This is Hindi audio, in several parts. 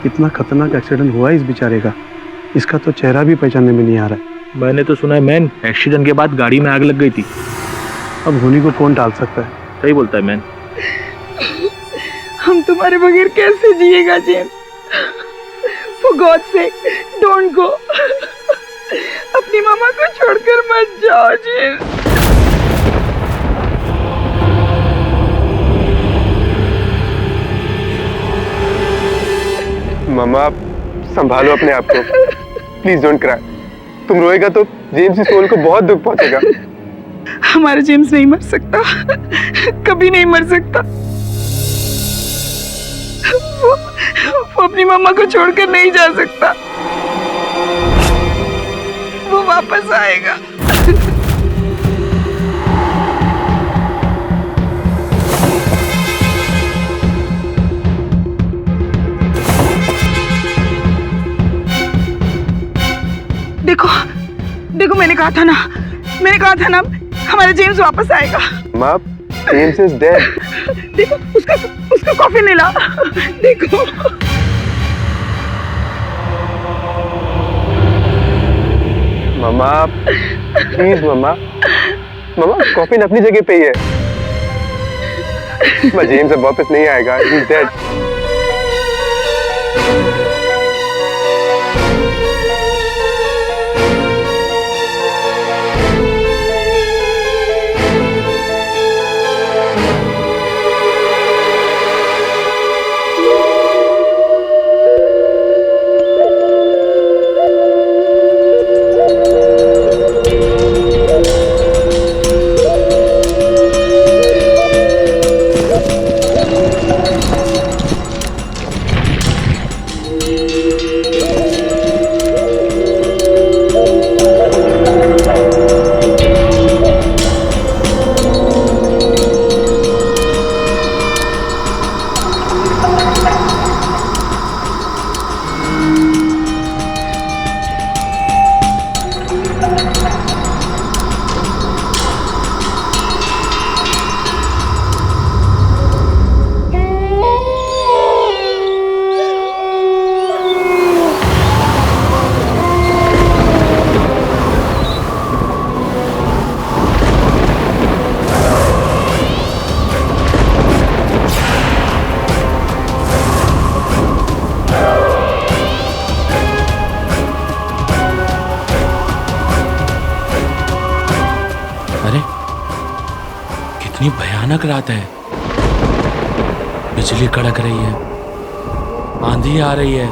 इतना खतरनाक एक्सीडेंट हुआ इस बेचारे का, इसका तो चेहरा भी पहचानने में नहीं आ रहा है। मैंने तो सुना है मैन, एक्सीडेंट के बाद गाड़ी में आग लग गई थी। अब होनी को कौन टाल सकता है। सही बोलता है मैन। हम तुम्हारे बगैर कैसे जिएगा James? For God's sake, don't go. अपनी मामा को छोड़कर मत जाओ जेम्स। मामा आप संभालो अपने आप को, प्लीज डोंट क्राई। तुम रोएगा तो जेम्स की सोल को बहुत दुख पहुंचेगा। हमारा जेम्स नहीं मर सकता, कभी नहीं मर सकता। वो अपनी मम्मा को छोड़कर नहीं जा सकता, वो वापस आएगा। देखो देखो, मैंने कहा था ना हमारा जेम्स वापस आएगा। माँ, जेम्स इज डेड। देखो उसका कॉफी मिला, देखो। मामा प्लीज मामा, कॉफिन अपनी जगह पे ही है। जेम्स अब वापस नहीं आएगा, ही इज डेड। कितनी भयानक रात है। बिजली कड़क रही है, आंधी आ रही है।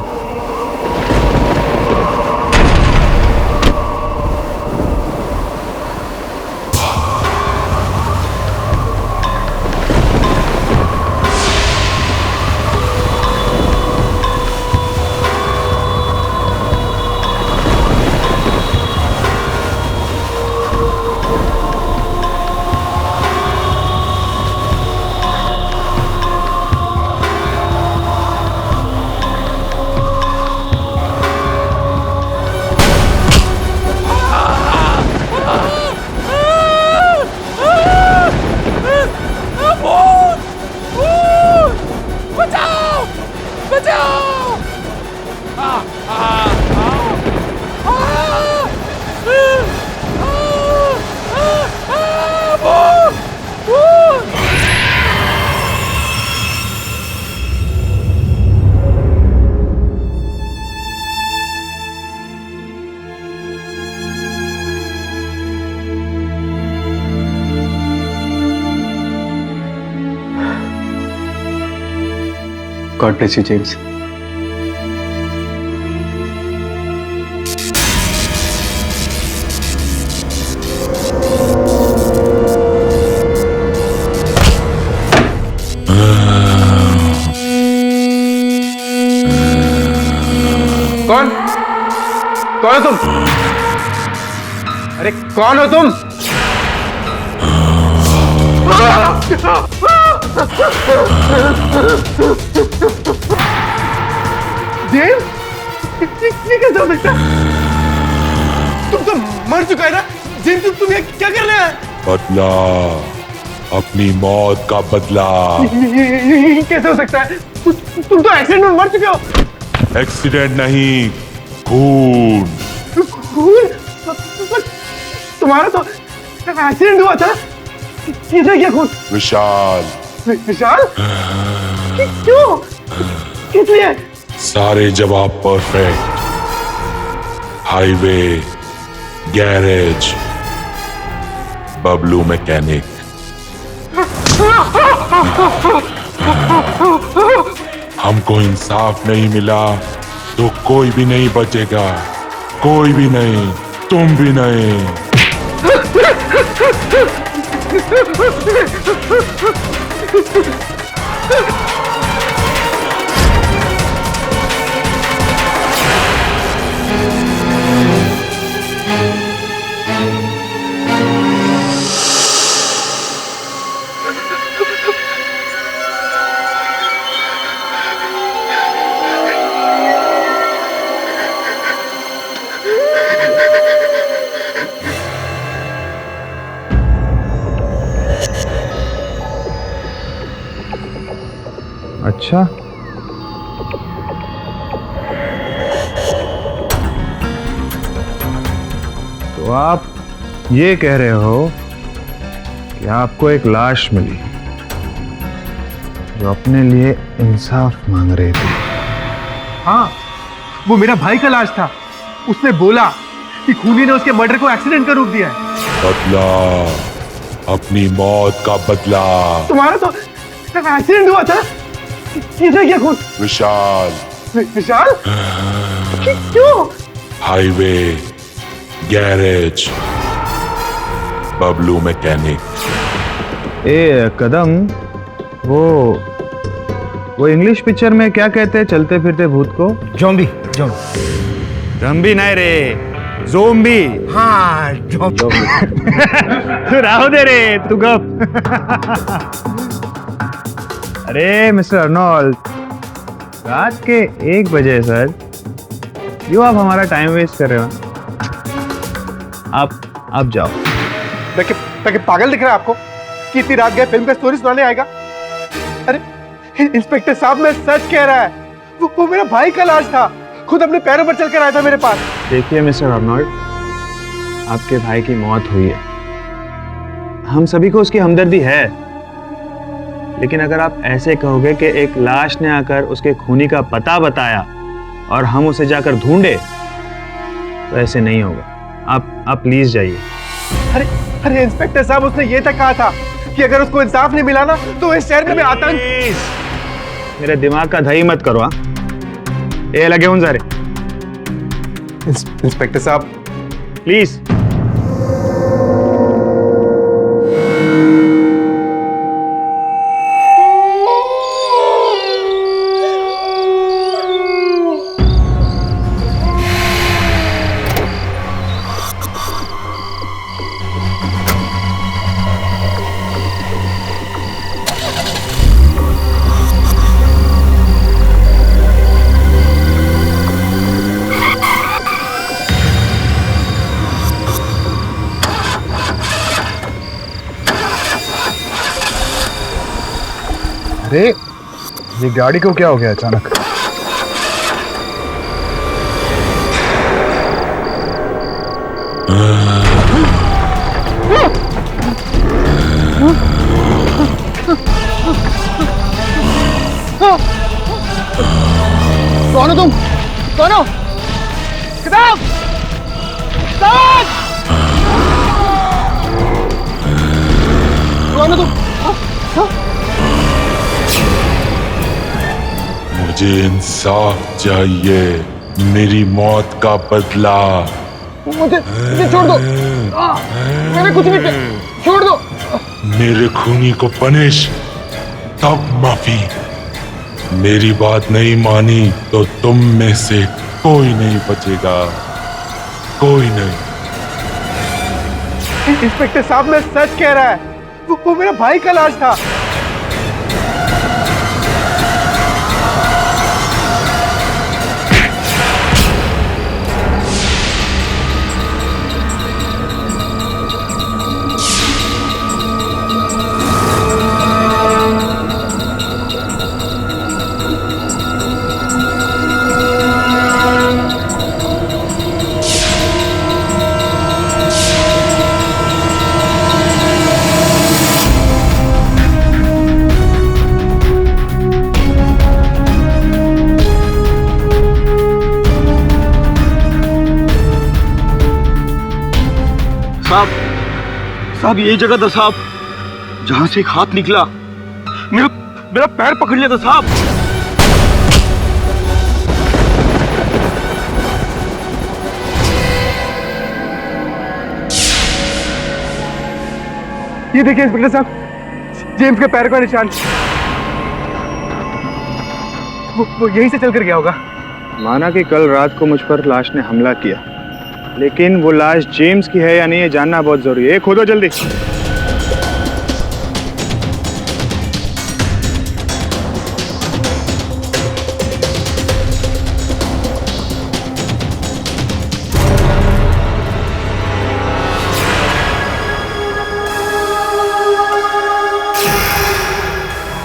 God bless you, James. कौन हो तुम? अरे कौन हो तुम? जेम्स, ये कैसे हो सकता है? तुम तो मर चुका है ना जेम्स, तुम ये क्या कर रहे हैं? बदला, अपनी मौत का बदला। ये कैसे हो सकता है? तुम तो एक्सीडेंट में मर चुके हो। एक्सीडेंट नहीं, खून। खून? तुम्हारा तो एक्सीडेंट हुआ था। किसने किया खून? विशाल। विशाल? क्यों? किस लिए? सारे जवाब perfect. Highway, garage, Bablu mechanic. हमको इंसाफ नहीं मिला तो कोई भी नहीं बचेगा, कोई भी नहीं, तुम भी नहीं। अच्छा, तो आप ये कह रहे हो कि आपको एक लाश मिली जो अपने लिए इंसाफ मांग रही थी। हाँ, वो मेरा भाई का लाश था। उसने बोला कि खूनी ने उसके मर्डर को एक्सीडेंट का रूप दिया है। बदला, अपनी मौत का बदला। तुम्हारा तो एक्सीडेंट हुआ था। किसने किया खून? विशाल। विशाल? क्यों? Highway, garage, Bablu mechanic. ए कदम, वो इंग्लिश पिक्चर में क्या कहते हैं चलते फिरते भूत को? ज़ॉम्बी। ज़ॉम्बी नहीं रे, ज़ोंबी। हाँ, तू राहो दे रे, तू गप। अरे मिस्टर अर्नोल्ड, रात के 1 बजे सर, क्यों आप हमारा टाइम वेस्ट कर रहे हो? आप जाओ। ताकि पागल दिख रहा है आपको कि इतनी रात गए फिल्म का स्टोरी सुनाने आएगा? अरे इंस्पेक्टर साहब, मैं सच कह रहा है। वो मेरा भाई का लाश था। खुद अपने पैरों पर चलकर आया था मेरे पास। देखिए मिस्टर अर्नोल्ड, आपके भाई की मौत हुई है, हम सभी को उसकी हमदर्दी है, लेकिन अगर आप ऐसे कहोगे कि एक लाश ने आकर उसके खूनी का पता बताया और हम उसे जाकर ढूंढे, तो ऐसे नहीं होगा। आप प्लीज जाइए। अरे इंस्पेक्टर साहब, उसने ये तक कहा था कि अगर उसको इंसाफ नहीं मिला ना तो इस शहर में आतंक। मेरे दिमाग का दही मत करो। ये लगे उन सारे। इंस्पेक्टर साहब प्लीज। अरे ये गाड़ी को क्या हो गया अचानक? कौन हो तुम? कौन हो? किताब! किताब! कौन हो तुम? मुझे इंसाफ चाहिए, मेरी मौत का बदला। मुझे छोड़ दो। मैंने कुछ नहीं किया, छोड़ दो। मेरे खूनी को पनिश, तब माफी। मेरी बात नहीं मानी तो तुम में से कोई नहीं बचेगा, कोई नहीं। इंस्पेक्टर साहब, मैं सच कह रहा है। वो मेरा भाई का लाश था। साहब यही जगह था साहब जहां से एक हाथ निकला, मेरा मेरा पैर पकड़ लिया था साहब। ये देखिए इंस्पेक्टर साहब, जेम्स के पैर का निशान। वो यहीं से चलकर गया होगा। माना कि कल रात को मुझ पर लाश ने हमला किया, लेकिन वो लाश जेम्स की है या नहीं ये जानना बहुत जरूरी है। खोदो जल्दी।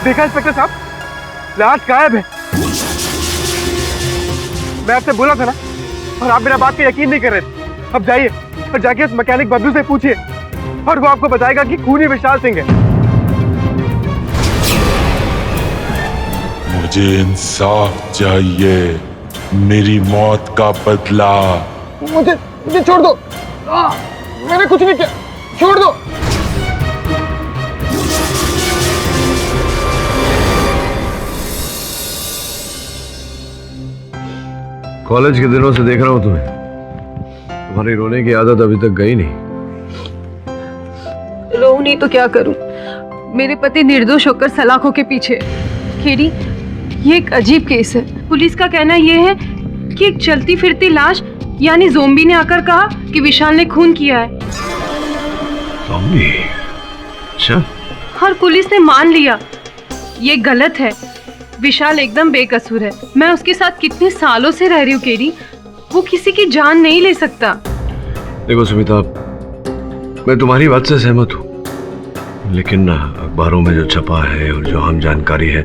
देखा इंस्पेक्टर साहब, लाश गायब है। मैं आपसे बोला था ना, और आप मेरा बात पे यकीन नहीं कर रहे थे। अब जाइए और जाके उस मैकेनिक बबलू से पूछिए, और वो आपको बताएगा कि खूनी विशाल सिंह है। मुझे इंसाफ चाहिए, मेरी मौत का बदला। मुझे छोड़ दो, मैंने कुछ नहीं किया, छोड़ दो। कॉलेज के दिनों से देख रहा हूं तुम्हें, तुम्हारी रोने की आदत अभी तक गई नहीं। रो नहीं तो क्या करूं, मेरे पति निर्दोष होकर सलाखों के पीछे। केडी, ये एक अजीब केस है। पुलिस का कहना ये है कि एक चलती फिरती लाश यानी ज़ोंबी ने आकर कहा कि विशाल ने खून किया है। ज़ोंबी? अच्छा। और पुलिस ने मान लिया। ये गलत है, विशाल एकदम बेकसूर है। मैं उसके साथ कितने सालों से रह रही हूँ केडी, वो किसी की जान नहीं ले सकता। देखो सुमिता, मैं तुम्हारी बात से सहमत हूँ, लेकिन अखबारों में जो छपा है और जो आम जानकारी है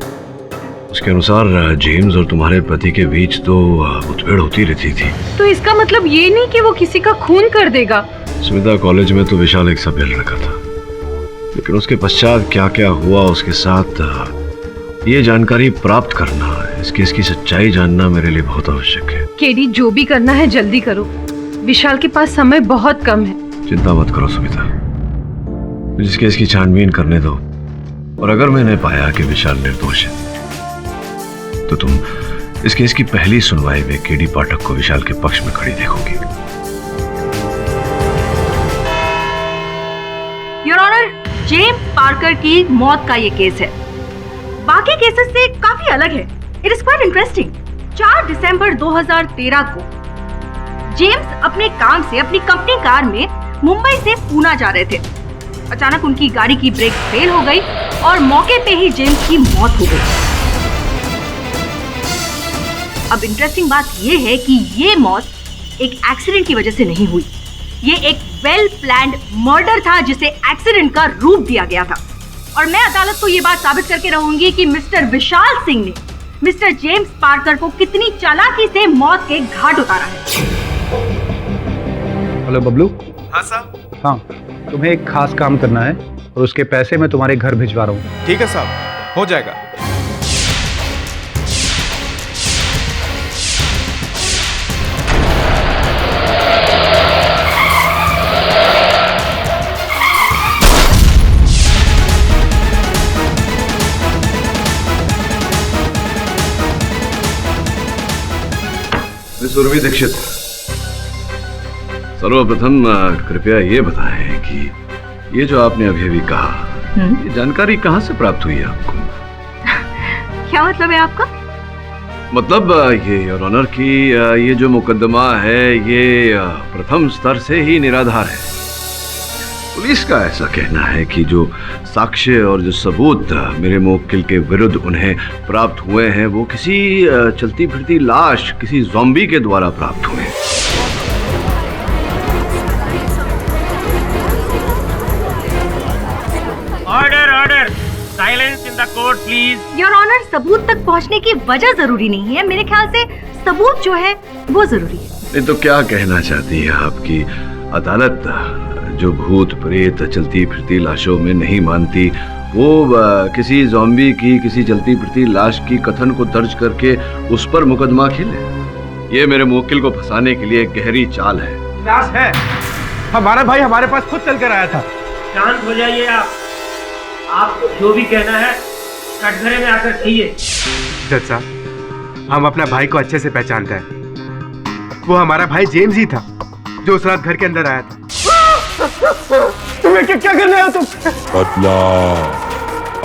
उसके अनुसार जेम्स और तुम्हारे पति के बीच तो मुठभेड़ होती रहती थी। तो इसका मतलब ये नहीं कि वो किसी का खून कर देगा। सुमिता, कॉलेज में तो विशाल एक सभ्य लड़का था, लेकिन उसके पश्चात क्या क्या हुआ उसके साथ, ये जानकारी प्राप्त करना, इस केस की सच्चाई जानना मेरे लिए बहुत आवश्यक है। केडी, जो भी करना है जल्दी करो, विशाल के पास समय बहुत कम है। चिंता मत करो सुमिता, इस केस की छानबीन करने दो, और अगर मैंने पाया कि विशाल निर्दोष है तो तुम इस केस की पहली सुनवाई में केडी पाठक को विशाल के पक्ष में खड़ी देखोगी। योर ऑनर, जेम्स पार्कर की मौत का ये केस है, बाकी केसेस से काफी अलग है। It is quite interesting. 4 दिसंबर 2013 को जेम्स अपने काम से अपनी कंपनी कार में मुंबई से पूना जा रहे थे। अचानक उनकी गाड़ी की ब्रेक फेल हो गई और मौके पे ही जेम्स की मौत हो गई। अब इंटरेस्टिंग बात यह है कि ये मौत एक एक्सीडेंट की वजह से नहीं हुई, ये एक वेल प्लान्ड मर्डर था जिसे एक्सीडेंट का रूप दिया गया था। और मैं अदालत को ये बात साबित करके रहूंगी कि मिस्टर विशाल सिंह ने मिस्टर जेम्स पार्कर को कितनी चालाकी से मौत के घाट उतारा है। हेलो बबलू। हाँ साहब। हाँ, तुम्हें एक खास काम करना है और उसके पैसे मैं तुम्हारे घर भिजवा रहा हूँ। ठीक है साहब, हो जाएगा। सुरभि दीक्षित, सर्वप्रथम कृपया ये बताएं कि ये जो आपने अभी कहा, ये जानकारी कहाँ से प्राप्त हुई है आपको? क्या मतलब है आपका? मतलब ये योर ऑनर की ये जो मुकदमा है ये प्रथम स्तर से ही निराधार है। पुलिस का ऐसा कहना है कि जो साक्ष्य और जो सबूत मेरे मुवक्किल के विरुद्ध उन्हें प्राप्त हुए हैं वो किसी चलती फिरती लाश, किसी ज़ॉम्बी के द्वारा प्राप्त हुए हैं। Order order, silence in the court please. Your honour, सबूत तक पहुंचने की वजह जरूरी नहीं है, मेरे ख्याल से सबूत जो है वो जरूरी है। नहीं तो क्या कहना चाहती है आपकी अदालत? जो भूत प्रेत चलती फिरती लाशों में नहीं मानती, वो किसी ज़ॉम्बी की, किसी चलती फिरती लाश की कथन को दर्ज करके उस पर मुकदमा खेले? ये मेरे मुवक्किल को फंसाने के लिए एक गहरी चाल है। लाश है, हमारा भाई हमारे पास खुद चल कर आया था। शांत हो जाइए आप। आपको जो भी कहना है कटघरे में आकर कहिए। जज साहब, हम अपना भाई को अच्छे से पहचानते हैं। वो हमारा भाई जेम्स ही था जो उस रात घर के अंदर आया था। तुम्हें क्या करना है तुम? बदला,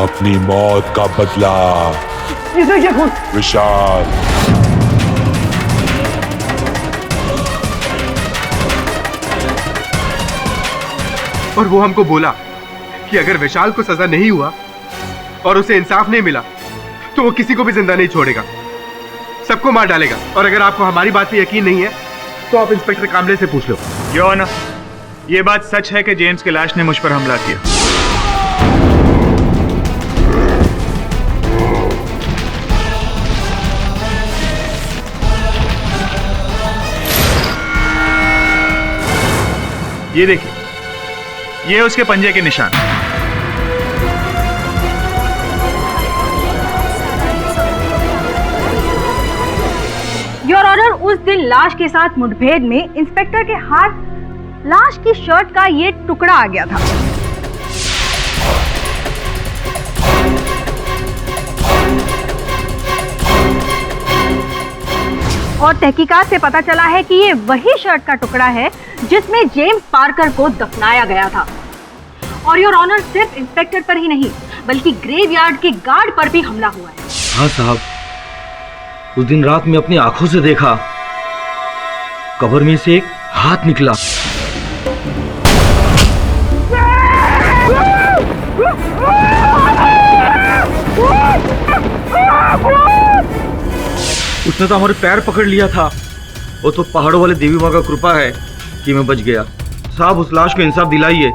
अपनी मौत का बदला। इसे क्या खून? विशाल, और वो हमको बोला कि अगर विशाल को सजा नहीं हुआ और उसे इंसाफ नहीं मिला तो वो किसी को भी जिंदा नहीं छोड़ेगा, सबको मार डालेगा। और अगर आपको हमारी बात पे यकीन नहीं है तो आप इंस्पेक्टर कामले से पूछ लो। योर ऑनर, ये बात सच है कि जेम्स के लाश ने मुझ पर हमला किया। ये देखिए, ये उसके पंजे के निशान। योर ऑनर, उस दिन लाश के साथ मुठभेड़ में इंस्पेक्टर के हाथ लाश की शर्ट का ये टुकड़ा आ गया था। और तहकीकात से पता चला है कि ये वही शर्ट का टुकड़ा है जिसमें जेम्स पार्कर को दफनाया गया था। और योर ऑनर, सिर्फ इंस्पेक्टर पर ही नहीं बल्कि ग्रेवयार्ड के गार्ड पर भी हमला हुआ है। हाँ साहब, उस दिन रात में अपनी आंखों से देखा, कब्र में से एक हाथ निकला। उसने तो हमारे पैर पकड़ लिया था। वो तो पहाड़ों वाले देवी माँ का कृपा है कि मैं बच गया। साहब, उस लाश को इंसाफ दिलाइए,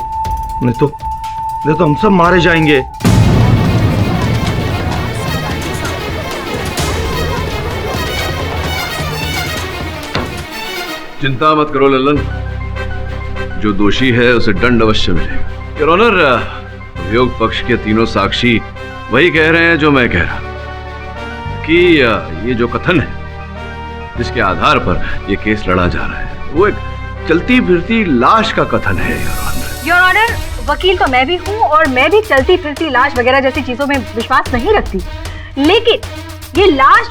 नहीं तो हम सब मारे जाएंगे। चिंता मत करो ललन, जो दोषी है उसे दंड अवश्य मिलेगा। योर ऑनर, अभियोग पक्ष के तीनों साक्षी वही कह रहे हैं जो मैं कह रहा कि ये जो कथन है जिसके आधार पर ये केस लड़ा जा रहा है वो एक चलती फिरती लाश का कथन है। योर ऑनर, वकील तो मैं भी हूँ और मैं भी चलती फिरती लाश वगैरह जैसी चीजों में विश्वास नहीं रखती, लेकिन ये लाश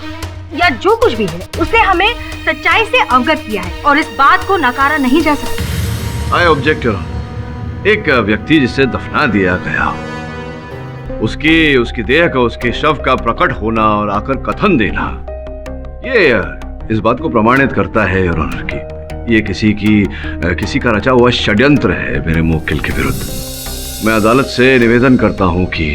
या जो कुछ भी है उसे हमें सच्चाई से अवगत किया है और इस बात को नकारा नहीं जा सकता। I object your honour. एक व्यक्ति जिसे दफना दिया गया, उसकी देह का, उसके शव का प्रकट होना और आकर कथन देना, ये इस बात को प्रमाणित करता है योर ऑनर की ये किसी का रचा हुआ षड्यंत्र है मेरे मुवक्किल के विरुद्ध। मैं अदालत से निवेदन करता हूं कि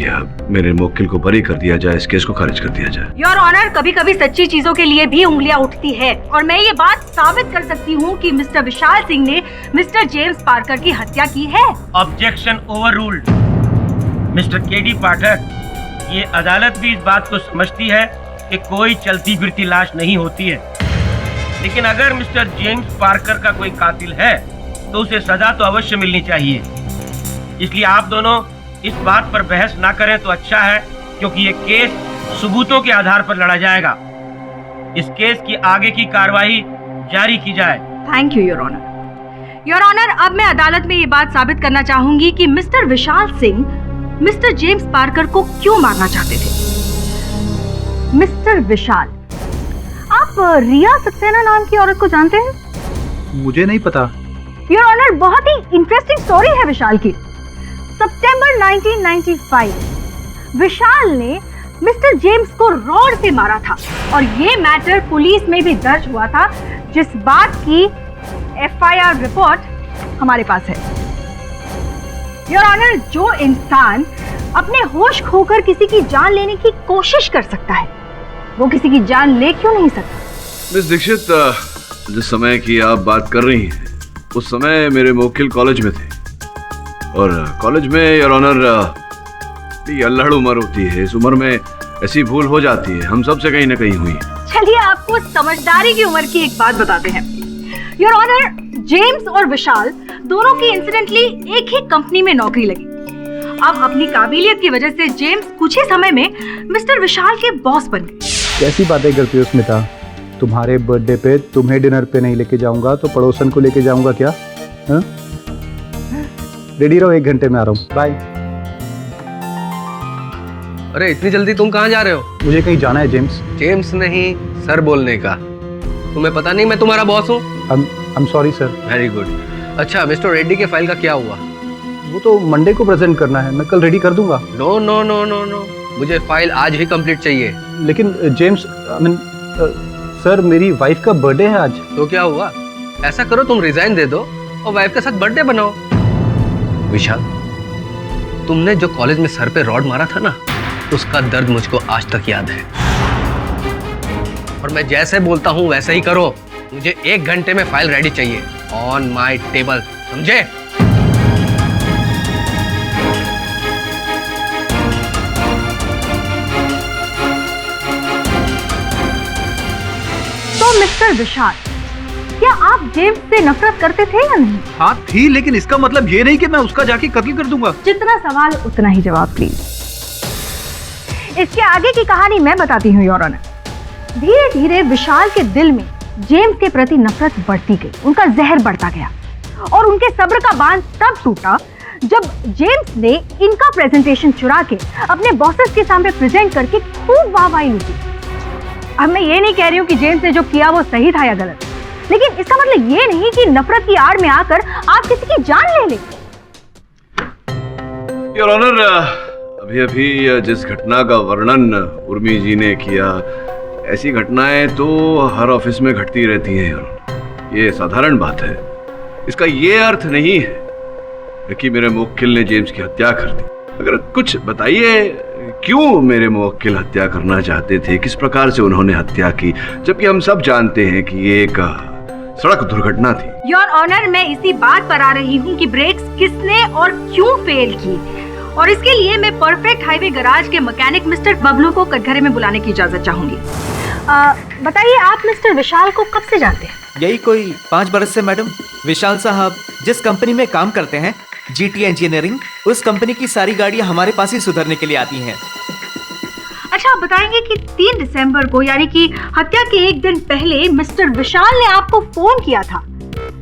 मेरे मुवक्किल को बरी कर दिया जाए, इस केस को खारिज कर दिया जाए। योर ऑनर, कभी कभी सच्ची चीजों के लिए भी उंगलियां उठती है और मैं ये बात साबित कर सकती हूँ कि मिस्टर विशाल सिंह ने मिस्टर जेम्स पार्कर की हत्या की है। Objection overruled. मिस्टर केडी पाठक, ये अदालत भी इस बात को समझती है कि कोई चलती फिरती लाश नहीं होती है, लेकिन अगर मिस्टर जेम्स पार्कर का कोई कातिल है तो उसे सजा तो अवश्य मिलनी चाहिए। इसलिए आप दोनों इस बात पर बहस ना करें तो अच्छा है, क्योंकि ये केस सबूतों के आधार पर लड़ा जाएगा। इस केस की आगे की कार्रवाई जारी की जाए। Thank you your honour. Your honour, अब मैं अदालत में ये बात साबित करना चाहूंगी कि mister Vishal Singh mister James Parker को क्यों मारना चाहते थे। मिस्टर विशाल, आप रिया सक्सेना नाम की औरत को जानते हैं? मुझे नहीं पता। योर ऑनर, बहुत ही इंटरेस्टिंग स्टोरी है विशाल की। सितंबर 1995 विशाल ने मिस्टर जेम्स को रॉड से मारा था और ये मैटर पुलिस में भी दर्ज हुआ था, जिस बात की एफआईआर रिपोर्ट हमारे पास है। योर ऑनर, जो इंसान अपने होश खोकर किसी की जान लेने की कोशिश कर सकता है वो किसी की जान ले क्यों नहीं सकता? मिस दीक्षित, जिस समय की आप बात कर रही हैं उस समय मेरे मुवक्किल कॉलेज में थे और कॉलेज में योर ऑनर अल्हड़ उम्र होती है। इस उम्र में ऐसी भूल हो जाती है, हम सब से कहीं ना कहीं हुई। चलिए आपको समझदारी की उम्र की एक बात बताते हैं। योर ऑनर, जेम्स और विशाल दोनों की इंसिडेंटली एक ही कंपनी में नौकरी लगी। अब अपनी काबिलियत की वजह से जेम्स कुछ ही समय में मिस्टर विशाल के बॉस बन गए। कैसी बातें करती हो स्मिता? तुम्हारे बर्थडे पे तुम्हें डिनर पे नहीं लेके जाऊंगा तो पड़ोसन को लेके जाऊंगा क्या? रेडी रहो, 1 घंटे में आ रहा हूँ। बाय। अरे इतनी जल्दी तुम कहाँ जा रहे हो? मुझे कहीं जाना है जेम्स। जेम्स नहीं, सर बोलने का। तुम्हें पता नहीं मैं तुम्हारा बॉस हूँ? I am sorry sir. Very good. अच्छा, मिस्टर रेड्डी के फाइल का क्या हुआ? वो तो मंडे को प्रेजेंट करना है, मैं कल रेडी कर दूंगा। No no no no no, मुझे फाइल आज ही कंप्लीट चाहिए। लेकिन जेम्स, सर मेरी वाइफ का बर्थडे है आज। तो क्या हुआ? ऐसा करो, तुम रिजाइन दे दो और वाइफ के साथ बर्थडे बनाओ। विशाल, तुमने जो कॉलेज में सर पे रॉड मारा था ना, उसका दर्द मुझको आज तक याद है। और मैं जैसे बोलता हूँ वैसे ही करो। मुझे 1 घंटे में फाइल रेडी चाहिए, ऑन माई टेबल, समझे? तो मिस्टर विशाल, क्या आप जेम्स से नफरत करते थे या नहीं? हाँ थी, लेकिन इसका मतलब ये नहीं कि मैं उसका जाके कत्ल कर दूंगा। जितना सवाल उतना ही जवाब प्लीज। इसके आगे की कहानी मैं बताती हूँ योर ऑनर। धीरे धीरे विशाल के दिल में जेम्स के प्रति नफरत बढ़ती गई, उनका जहर बढ़ता गया और उनके सब्र का बांध तब टूटा जब जेम्स ने इनका प्रेजेंटेशन चुरा के अपने बॉसेस के सामने प्रेजेंट करके खूब वाहवाही लूटी। अब मैं ये नहीं कह रही हूँ कि जेम्स ने जो किया वो सही था या गलत, लेकिन इसका मतलब ये नहीं कि नफरत की आड़ में आकर आप किसी की जान ले लें। योर ऑनर, अभी अभी जिस घटना का वर्णन उर्मी जी ने किया, ऐसी घटनाएं तो हर ऑफिस में घटती रहती हैं। ये साधारण बात है। इसका ये अर्थ नहीं है कि मेरे मुवक्किल ने जेम्स की हत्या कर दी। अगर कुछ बताइए, क्यों मेरे मुवक्किल हत्या करना चाहते थे? किस प्रकार से उन्होंने हत्या की, जबकि हम सब जानते हैं कि ये एक सड़क दुर्घटना थी। योर ऑनर, मैं इसी बात पर आ रही हूँ कि ब्रेक्स किसने और क्यों फेल की, और इसके लिए मैं परफेक्ट हाईवे गैराज के मैकेनिक मिस्टर बबलू को कटघरे में बुलाने की इजाजत चाहूंगी। बताइए, आप मिस्टर विशाल को कब से जानते हैं? यही कोई 5 बरस से मैडम। विशाल साहब जिस कंपनी में काम करते हैं, जीटी इंजीनियरिंग, उस कंपनी की सारी गाड़ियां हमारे पास ही सुधरने के लिए आती हैं। अच्छा, आप बताएंगे कि 3 दिसंबर को, यानी कि हत्या के 1 दिन पहले, मिस्टर विशाल ने आपको फोन किया था,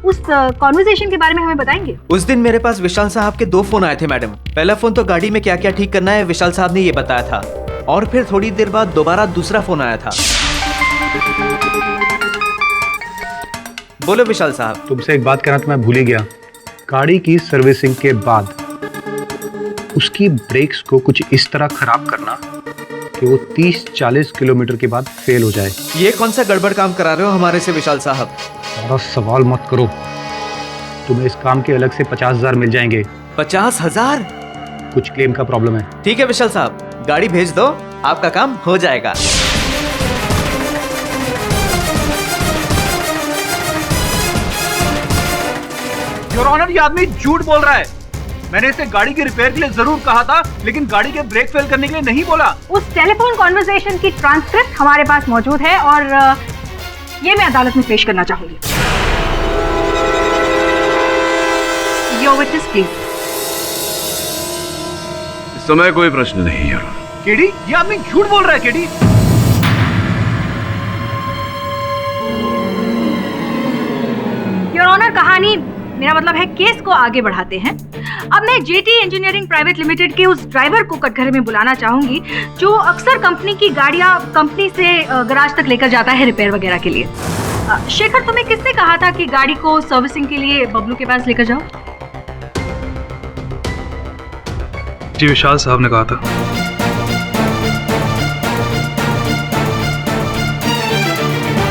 उस कॉन्वर्सेशन के बारे में हमें बताएंगे? उस दिन मेरे पास विशाल साहब के 2 फोन आए थे मैडम। पहला फोन तो गाड़ी में क्या क्या ठीक करना है विशाल साहब ने ये बताया था, और फिर थोड़ी देर बाद दोबारा दूसरा फोन आया था। बोलो विशाल साहब। तुमसे एक बात कहना तो मैं भूल ही गया। गाड़ी की सर्विसिंग के बाद उसकी ब्रेक्स को कुछ इस तरह खराब करना कि वो 30-40 किलोमीटर के बाद फेल हो जाए। ये कौन सा गड़बड़ काम करा रहे हो हमारे से विशाल साहब? और सवाल मत करो, तुम्हें इस काम के अलग से 50,000 मिल जाएंगे। 50,000? कुछ क्लेम का प्रॉब्लम है। ठीक है विशाल साहब, गाड़ी भेज दो, आपका काम हो जाएगा। योर ऑनर, ये आदमी झूठ बोल रहा है। मैंने इसे गाड़ी की रिपेयर के लिए जरूर कहा था, लेकिन गाड़ी के ब्रेक फेल करने के लिए नहीं बोला। उस टेलीफोन कॉन्वर्सेशन की ट्रांसक्रिप्ट हमारे पास मौजूद है और ये मैं अदालत में पेश करना चाहूंगी। Your witness please. इस समय कोई प्रश्न नहीं है। केडी, ये आदमी झूठ बोल रहा है। केडी, योर ऑनर, कहानी, मेरा मतलब है केस को आगे बढ़ाते हैं। अब मैं जेटी इंजीनियरिंग प्राइवेट लिमिटेड के उस ड्राइवर को कटघरे में बुलाना चाहूंगी जो अक्सर कंपनी की गाड़ियां कंपनी से गैराज तक लेकर जाता है रिपेयर वगैरह के लिए। शेखर, तुम्हें किसने कहा था कि गाड़ी को सर्विसिंग के लिए बबलू के पास लेकर जाओ? जी, विशाल साहब ने कहा था।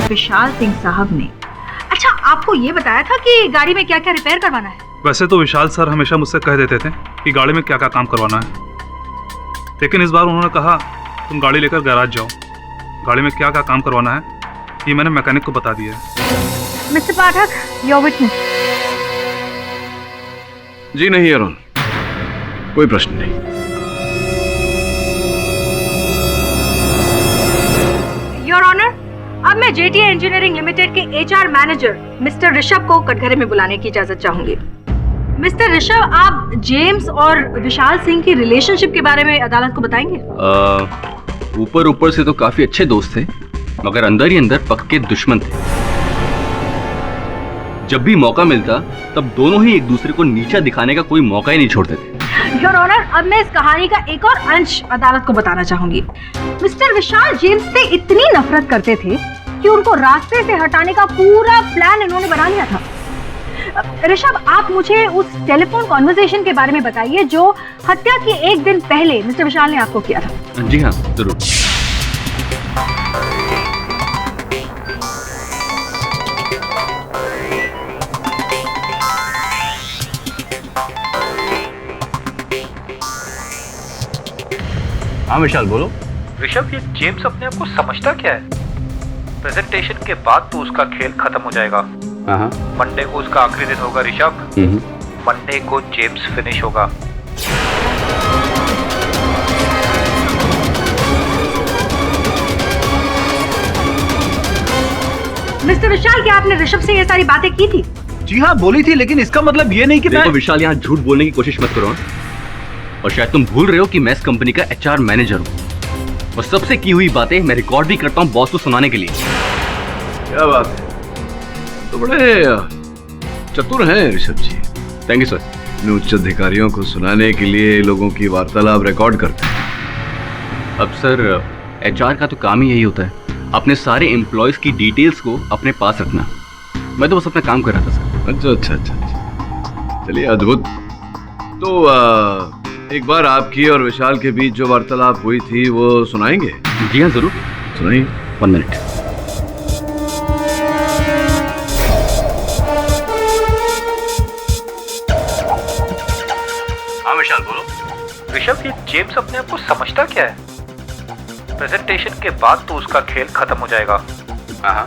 विशाल सिंह साहब ने? अच्छा, आपको ये बताया था कि गाड़ी में क्या क्या रिपेयर करवाना है? वैसे तो विशाल सर हमेशा मुझसे कह देते थे कि गाड़ी में क्या क्या काम करवाना है, लेकिन इस बार उन्होंने कहा तुम गाड़ी लेकर गैराज जाओ। गाड़ी में क्या क्या काम करवाना है ये मैंने मैकेनिक को बता दिया है। Mister Pathak, your witness. जी नहीं अरुण, कोई प्रश्न नहीं। योर ऑनर, अब मैं जेटी इंजीनियरिंग लिमिटेड के एचआर मैनेजर मिस्टर ऋषभ को कटघरे में बुलाने की इजाजत चाहूंगी। मिस्टर ऋषभ, आप जेम्स और विशाल सिंह की रिलेशनशिप के बारे में अदालत को बताएंगे? ऊपर ऊपर से तो काफी अच्छे दोस्त थे, मगर अंदर ही अंदर पक्के दुश्मन थे। जब भी मौका मिलता तब दोनों ही एक दूसरे को नीचा दिखाने का कोई मौका ही नहीं छोड़ते थे। योर ऑनर, अब मैं इस कहानी का एक और अंश अदालत को बताना चाहूंगी। मिस्टर विशाल जेम्स से इतनी नफरत करते थे कि उनको रास्ते से हटाने का पूरा प्लान इन्होंने बना लिया था। ऋषभ, आप मुझे उस टेलीफोन कॉन्वर्सेशन के बारे में बताइए जो हत्या के एक दिन पहले मिस्टर विशाल ने आपको किया था। जी हाँ, जरूर। हाँ विशाल बोलो। ऋषभ, ये जेम्स अपने आप को समझता क्या है? प्रेजेंटेशन के बाद तो उसका खेल खत्म हो जाएगा। हाँ। मंडे को उसका आखिरी दिन होगा ऋषभ। मंडे को जेम्स फिनिश होगा। मिस्टर विशाल, क्या आपने ऋषभ से ये सारी बातें की थी? जी हाँ बोली थी, लेकिन इसका मतलब ये नहीं कि देखो विशाल, यहाँ झूठ बोलने की कोशिश मत करो। और शायद तुम भूल रहे हो कि मैं इस कंपनी का HR मैनेजर हूँ और सबसे की हुई बातें मैं रिकॉर्ड भी करता हूँ बॉस को सुनाने के लिए। क्या बात है, तो बड़े चतुर हैं Rishabh ji. Thank you sir. अपने उच्च अधिकारियों को सुनाने के लिए लोगों की वार्तालाप रिकॉर्ड करते हैं। अब सर, HR का तो काम ही यही होता है, अपने सारे एम्प्लॉयज की डिटेल्स को अपने पास रखना। मैं तो बस अपना काम कर रहा था सर। अच्छा, चलिए अद्भुत। तो एक बार आपकी और विशाल के बीच जो वार्तालाप हुई थी वो सुनाएंगे? जी हाँ जरूर, सुनाइए। 1 मिनट। हाँ विशाल बोलो। ऋषभ, ये जेम्स अपने आप को समझता क्या है? प्रेजेंटेशन के बाद तो उसका खेल खत्म हो जाएगा। हाँ।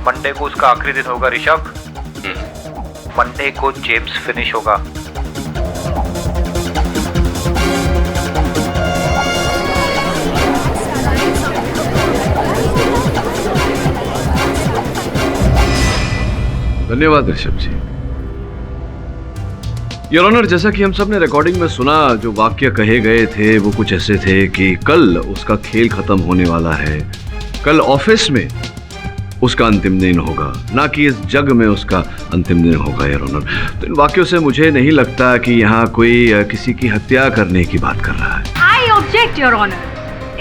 मंडे को उसका आखिरी दिन होगा ऋषभ। मंडे को जेम्स फिनिश होगा। धन्यवाद ऋषभ जी। योर ऑनर, जैसा कि हम सब ने रिकॉर्डिंग में सुना, जो वाक्य कहे गए थे वो कुछ ऐसे थे कि कल उसका खेल खत्म होने वाला है, कल ऑफिस में उसका अंतिम दिन होगा, ना कि इस जग में उसका अंतिम दिन होगा। योर ऑनर, तो इन वाक्यों से मुझे नहीं लगता कि यहाँ कोई किसी की हत्या करने की बात कर रहा है। I object your honour.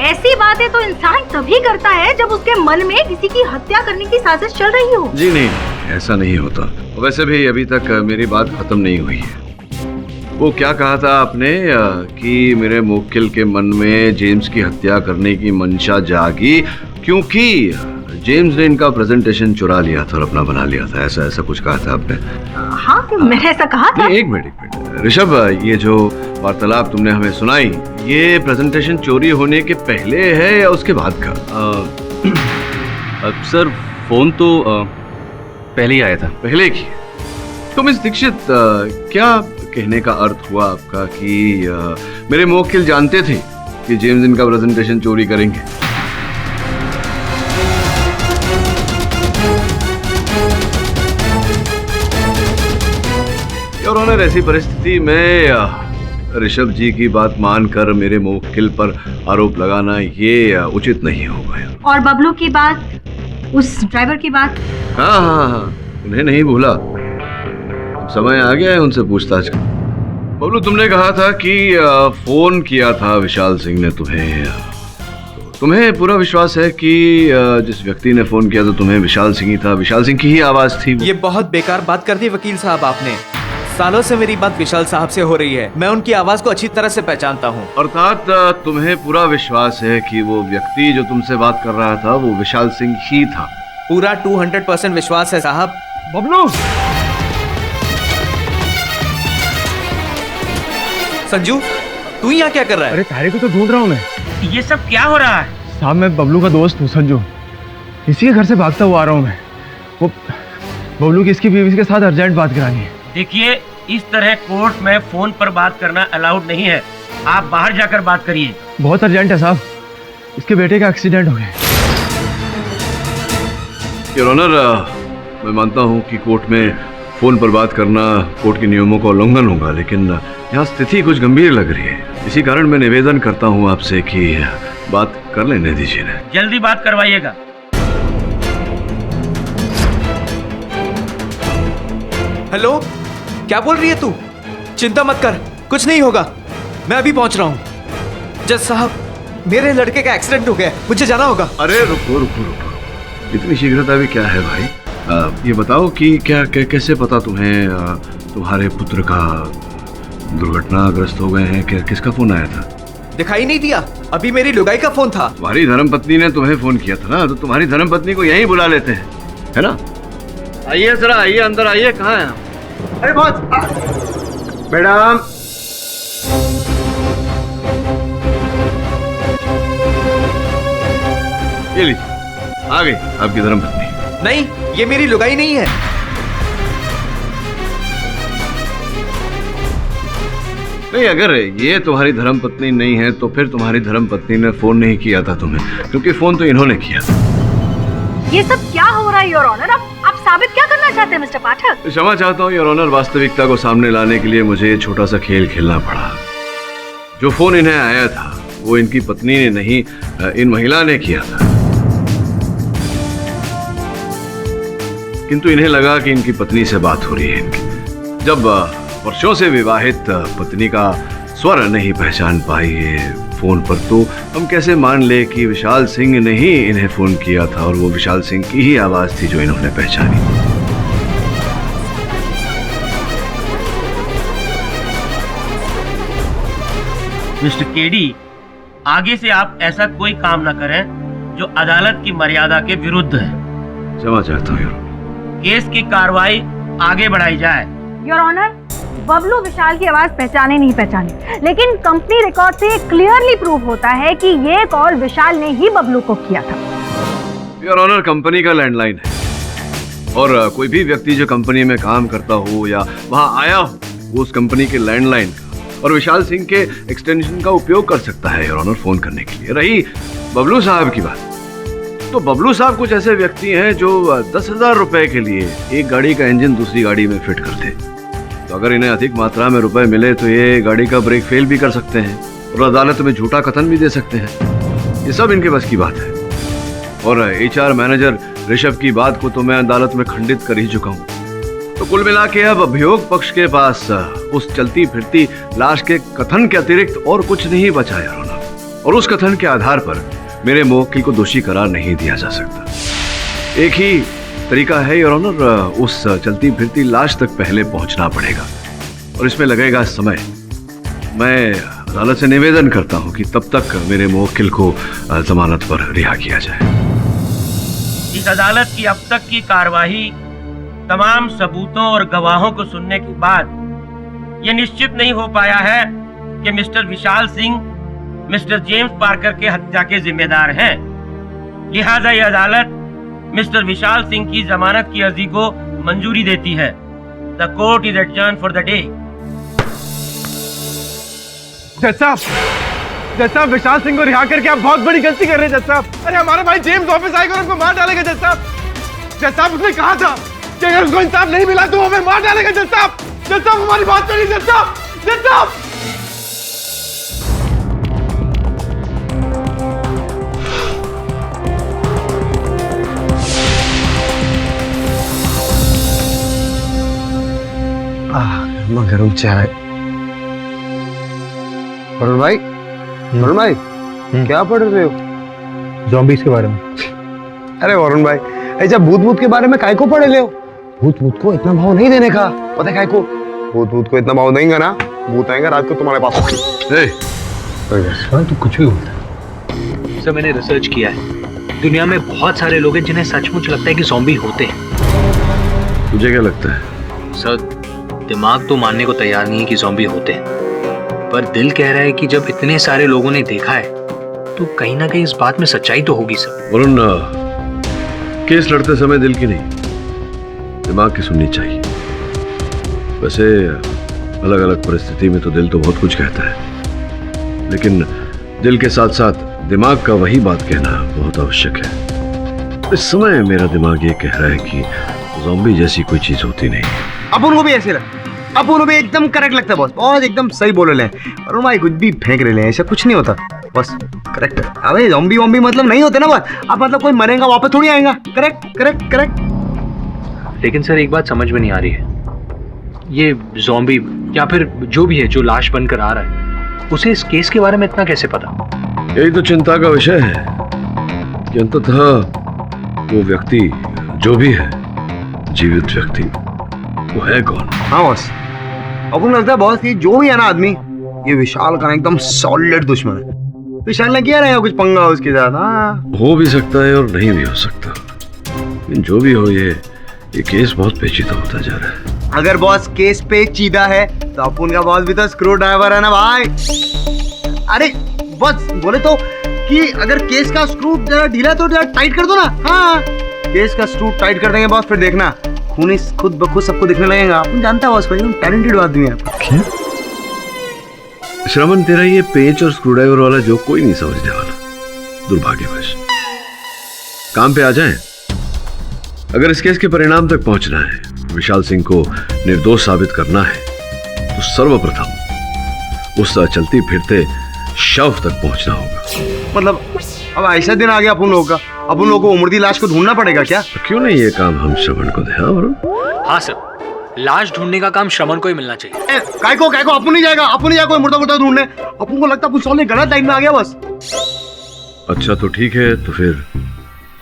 ऐसी बातें तो इंसान तभी करता है जब उसके मन में किसी की हत्या करने की साजिश चल रही हो। जी नहीं, ऐसा नहीं होता। वैसे भी अभी तक मेरी बात खत्म नहीं हुई है। वो क्या कहा था आपने कि मेरे मुवक्किल के मन में जेम्स की हत्या करने की मंशा जागी क्योंकि जेम्स ने इनका प्रेजेंटेशन चुरा लिया था और अपना बना लिया था। ऐसा कुछ कहा था आपने? हाँ, मैंने ऐसा कहा था। एक मिनट ऋषभ, ये जो वार्तालाप तुमने हमें सुनाई, ये प्रेजेंटेशन चोरी होने के पहले है या उसके बाद का? अब सर, फोन तो पहले ही आया था। पहले की? तो मिस दीक्षित, क्या कहने का अर्थ हुआ आपका कि मेरे मुवक्किल जानते थे कि जेम्स इनका प्रेजेंटेशन चोरी करेंगे? और ऑनर, ऐसी परिस्थिति में ऋषभ जी की बात मानकर मेरे मुवक्किल पर आरोप लगाना ये उचित नहीं होगा। और बबलू की बात, उस ड्राइवर की बात? हाँ, उन्हें नहीं भूला। समय आ गया है उनसे पूछताछ का। बबलू, तुमने कहा था कि फोन किया था विशाल सिंह ने तुम्हें पूरा विश्वास है कि जिस व्यक्ति ने फोन किया था तुम्हें विशाल सिंह ही था, विशाल सिंह की ही आवाज थी? ये बहुत बेकार बात कर दी वकील साहब आपने। सालों से मेरी बात विशाल साहब से हो रही है, मैं उनकी आवाज को अच्छी तरह से पहचानता हूँ। अर्थात तुम्हें पूरा विश्वास है कि वो व्यक्ति जो तुमसे बात कर रहा था वो विशाल सिंह ही था? पूरा 200% विश्वास है साहब। बबलू! संजू, तू यहाँ क्या कर रहा है? अरे तारे को तो ढूंढ रहा हूँ मैं। ये सब क्या हो रहा है? साहब, मैं बबलू का दोस्त हूँ संजू, इसी के घर से भागता हुआ आ रहा हूँ मैं। वो बबलू की इसकी बीवी के साथ अर्जेंट बात करानी है। देखिए, इस तरह कोर्ट में फोन पर बात करना अलाउड नहीं है, आप बाहर जाकर बात करिए। बहुत अर्जेंट है साहब, इसके बेटे का एक्सीडेंट हो गया। योर ऑनर, मैं मानता हूँ कि कोर्ट में फोन पर बात करना कोर्ट के नियमों का उल्लंघन होगा, लेकिन यहाँ स्थिति कुछ गंभीर लग रही है। इसी कारण मैं निवेदन करता हूँ आपसे कि बात कर लेने दीजिए ना। जल्दी बात करवाइएगा। हेलो, क्या बोल रही है तू? चिंता मत कर, कुछ नहीं होगा, मैं अभी पहुंच रहा हूं। जज साहब, मेरे लड़के का एक्सीडेंट हो गया, मुझे जाना होगा। अरे रुको रुको रुको, इतनी शीघ्रता भी क्या है भाई? ये बताओ कि कैसे पता तुम्हें तुम्हारे पुत्र का दुर्घटनाग्रस्त हो गए हैं? किसका फोन आया था? दिखाई नहीं दिया, अभी मेरी लुगाई का फोन था। तुम्हारी धर्मपत्नी ने तुम्हें फोन किया था ना, तो तुम्हारी धर्मपत्नी को यहीं बुला लेते हैं, है ना? आइए जरा, आइए अंदर आइए। कहाँ हैं? अरे बॉस, मैडम, ये लीजिए, आ गई आपकी धर्मपत्नी। नहीं, ये मेरी लुगाई नहीं है। नहीं, अगर ये तुम्हारी धर्मपत्नी नहीं है तो फिर तुम्हारी धर्मपत्नी ने फोन नहीं किया था तुम्हें, क्योंकि फोन तो इन्होंने किया था। ये सब क्या हो रहा है योर ऑनर? आप साबित क्या करना चाहते हैं मिस्टर पाठक? क्षमा चाहता हूँ योर ऑनर, वास्तविकता को सामने लाने के लिए मुझे ये छोटा सा खेल खेलना पड़ा। जो फोन इन्हें आया था वो इनकी पत्नी ने नहीं, इन महिला ने किया था। किंतु इन्हें लगा कि इनकी पत्नी से बात हो रही है इनकी। जब वर्षों से विवाहित पत्नी का स्वर नहीं पहचान पाई है फोन पर, तो हम कैसे मान ले कि विशाल सिंह ने ही इन्हें फोन किया था और वो विशाल सिंह की ही आवाज थी जो इन्होंने पहचानी। मिस्टर केडी, आगे से आप ऐसा कोई काम न करें जो अदालत की मर्यादा के विरुद्ध है। क्षमा चाहता हूँ। केस की कार्रवाई आगे बढ़ाई जाए। योर ऑनर, बबलू विशाल की आवाज पहचाने नहीं पहचाने, लेकिन कंपनी रिकॉर्ड से क्लियरली प्रूव होता है कि ये कॉल विशाल ने ही बबलू को किया था। योर ऑनर, कंपनी का लैंडलाइन है और कोई भी व्यक्ति जो कंपनी में काम करता हो या वहां आया हो, वो उस कंपनी के लैंडलाइन का और विशाल सिंह के एक्सटेंशन का उपयोग कर सकता है योर ऑनर फोन करने के लिए। रही बबलू साहब की बात, तो बबलू साहब कुछ ऐसे व्यक्ति हैं जो 10,000 रुपए के लिए एक गाड़ी का इंजन दूसरी गाड़ी में फिट करते। तो अगर इन्हें अधिक मात्रा में रुपए मिले तो ये गाड़ी का ब्रेक फेल भी कर सकते हैं और अदालत में झूठा कथन भी दे सकते हैं। ये सब इनके बस की बात है। और HR मैनेजर ऋषभ की बात को तो मैं अदालत में खंडित कर ही चुका हूँ। तो कुल मिला के अब अभियोग पक्ष के पास उस चलती फिरती लाश के कथन के अतिरिक्त और कुछ नहीं बचा योर ऑनर, और उस कथन के आधार पर मेरे मुवक्किल को दोषी करार नहीं दिया जा सकता। एक ही तरीका है योर ऑनर, उस चलती फिरती लाश तक पहले पहुंचना पड़ेगा और इसमें लगेगा समय। मैं अदालत से निवेदन करता हूं कि तब तक मेरे मुवक्किल को जमानत पर रिहा किया जाए। इस अदालत की अब तक की कार्यवाही तमाम सबूतों और गवाहों को सुनने के बाद यह निश्चित नहीं हो पाया है कि mister Vishal Singh mister James Parker के हत्या के जिम्मेदार हैं। लिहाजा यह अदालत मिस्टर विशाल सिंह की जमानत की अर्जी को मंजूरी देती है। The court is adjourned for the day. जज साहब, विशाल सिंह को रिहा करके आप बहुत बड़ी गलती कर रहे हैं जज साहब। अरे हमारा भाई जेम्स ऑफिस आएगा और हमको मार डालेगा जज साहब। उसने कहा था कि अगर उसको इंसाफ नहीं मिला तो हमें मार डालेगा जज साहब। हमारी बात सुनिए जज साहब। गरम चाय। वरुण भाई, क्या पढ़ रहे हो? ज़ॉम्बीज़ के बारे में। अरे वरुण भाई, ऐसा भूत के बारे में काय को पढ़े ले हो? भूत को इतना भाव नहीं देने का, पता है काय को? भूत को इतना भाव देंगे ना, भूत आएगा रात को तुम्हारे पास। तू कुछ भी बोलता है। सर, मैंने रिसर्च किया है, दुनिया में बहुत सारे लोग हैं जिन्हें सचमुच लगता है कि ज़ॉम्बी होते हैं। तुझे क्या लगता है? सर, दिमाग तो मानने को तैयार नहीं है कि ज़ॉम्बी होते हैं, पर दिल कह रहा है कि जब इतने सारे लोगों ने देखा है तो कहीं ना कहीं इस बात में सच्चाई तो होगी सर। वरुण, केस लड़ते समय दिल की नहीं दिमाग की सुननी चाहिए। वैसे अलग अलग परिस्थिति में तो दिल तो बहुत कुछ कहता है, लेकिन दिल के साथ साथ दिमाग का वही बात कहना बहुत आवश्यक है। इस समय मेरा दिमाग ये कह रहा है कि ज़ॉम्बी जैसी कोई चीज होती नहीं। अपन को भी ऐसे लगता है, अपन को भी एकदम करेक्ट लगता है बॉस, बहुत एकदम सही बोल रहे हैं। और भाई कुछ भी फेंक रहे हैं, ऐसा कुछ नहीं होता बस, करेक्ट है। अबे ज़ॉम्बी वॉम्बी मतलब नहीं होते ना बस, अब मतलब कोई मरेगा वापस थोड़ी आएगा। करेक्ट। लेकिन सर, एक बात समझ में नहीं आ रही है, ये ज़ॉम्बी या फिर जो भी है जो लाश बनकर आ रहा है, उसे इस केस के बारे में इतना कैसे पता? यही तो चिंता का विषय है कि अंततः वो व्यक्ति जो भी है, जीवित व्यक्ति, वो है कौन? हाँ बॉस, अपन लगता है बॉस ये जो भी है ना आदमी, ये विशाल का एकदम सॉलिड दुश्मन है। विशाल ने किया रहेगा कुछ पंगा उसके साथ। हाँ, हो भी सकता है और नहीं भी हो सकता, लेकिन जो भी हो, ये केस बहुत पेचीदा होता जा रहा है। अगर बॉस केस पेचीदा है तो अपन का बॉस भी तो स्क्रू ड्राइवर है ना भाई। अरे बॉस बोले तो कि अगर केस का स्क्रू जरा ढीला तो जरा टाइट कर दो ना। हाँ, केस का स्क्रू टाइट कर देंगे बॉस, फिर देखना खून खुद ब खुद सबको दिखने लगेगा। अपन जानता है बॉस भाई, टैलेंटेड आदमी है। श्रवण, तेरा ये पेच और स्क्रू ड्राइवर वाला जो कोई नहीं समझने वाला, दुर्भाग्यवश। काम पे आ जाएं। अगर इस केस के परिणाम तक पहुंचना है, विशाल सिंह को निर्दोष साबित करना है, तो सर्वप्रथम उस चलती फिरते शव तक पहुंचना होगा। मतलब अब ऐसा दिन आ गया अपन लोगों का, अपन लोगों को मुर्दी लाश को ढूंढना पड़ेगा क्या? तो क्यों नहीं ये काम हम श्रवण को दे? हाँ सर, लाश ढूंढने का काम श्रवण को ही मिलना चाहिए। काय को अपन नहीं जाएगा, अपन नहीं जाएगा कोई मुर्दा ढूंढने। अपन को लगता है पुलिस वाले गलत टाइम में आ गया बस। अच्छा तो ठीक है, तो फिर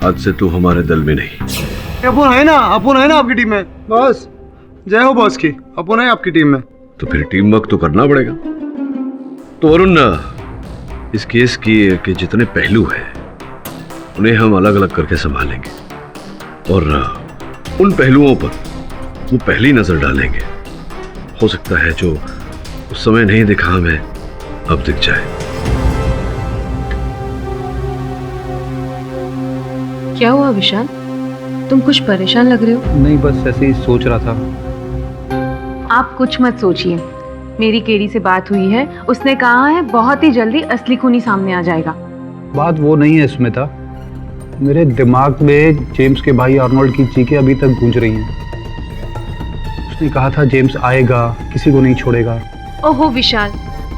आज से तू हमारे दल में नहीं। अपन है ना आपकी टीम में बॉस। जय हो बॉस की, अपन है आपकी टीम में। तो फिर टीम वर्क तो करना पड़ेगा। तो वरुण, इस केस के जितने पहलू हैं उन्हें हम अलग अलग करके संभालेंगे और उन पहलुओं पर वो पहली नजर डालेंगे। हो सकता है जो उस समय नहीं दिखा हमें अब दिख जाए। क्या हुआ विशाल, तुम कुछ परेशान लग रहे हो? नहीं, बस ऐसे ही सोच रहा था। आप कुछ मत सोचिए, मेरी केडी से बात हुई है, उसने कहा है बहुत ही जल्दी असली खूनी सामने आ जाएगा। बात वो नहीं है स्मिता, मेरे दिमाग में जेम्स के भाई आर्नोल्ड की चीखें अभी तक गूंज रही हैं। उसने कहा था जेम्स आएगा, किसी को नहीं छोड़ेगा। ओहो विशाल,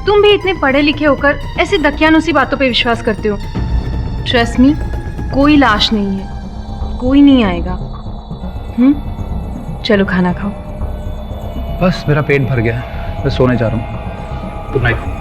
तुम भी इतने पढ़े लिखे होकर ऐसी दकियानुसी बातों पे विश्वास करते हो। ट्रस्ट मी, कोई लाश नहीं है, कोई नहीं आएगा। चलो खाना खाओ। बस मेरा पेट भर गया, मैं सोने जा रहा हूँ। Good night.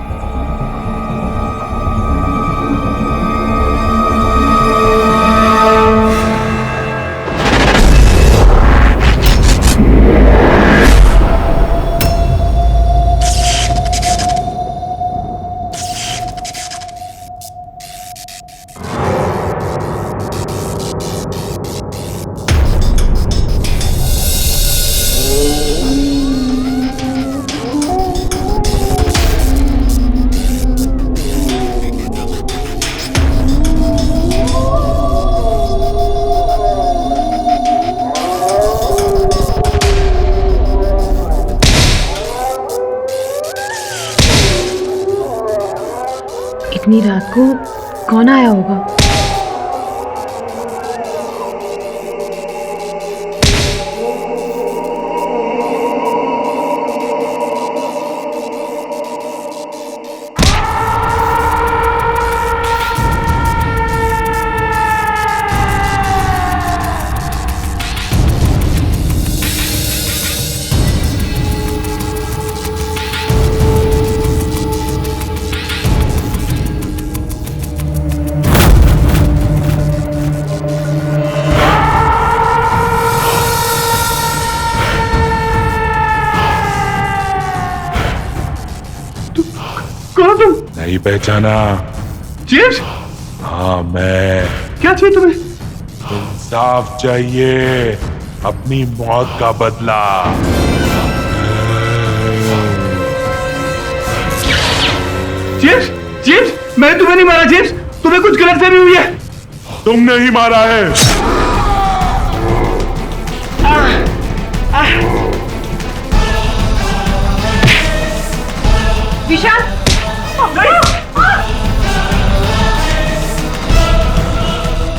इतनी रात को कौन आया होगा? नहीं पहचाना? जेम्स? हाँ मैं। क्या चाहिए तुम्हें? इंसाफ चाहिए, अपनी मौत का बदला। जेम्स, जेम्स, मैंने तुम्हें नहीं मारा जेम्स, तुम्हें कुछ गलतफहमी हुई है। तुमने ही मारा है। विशाल,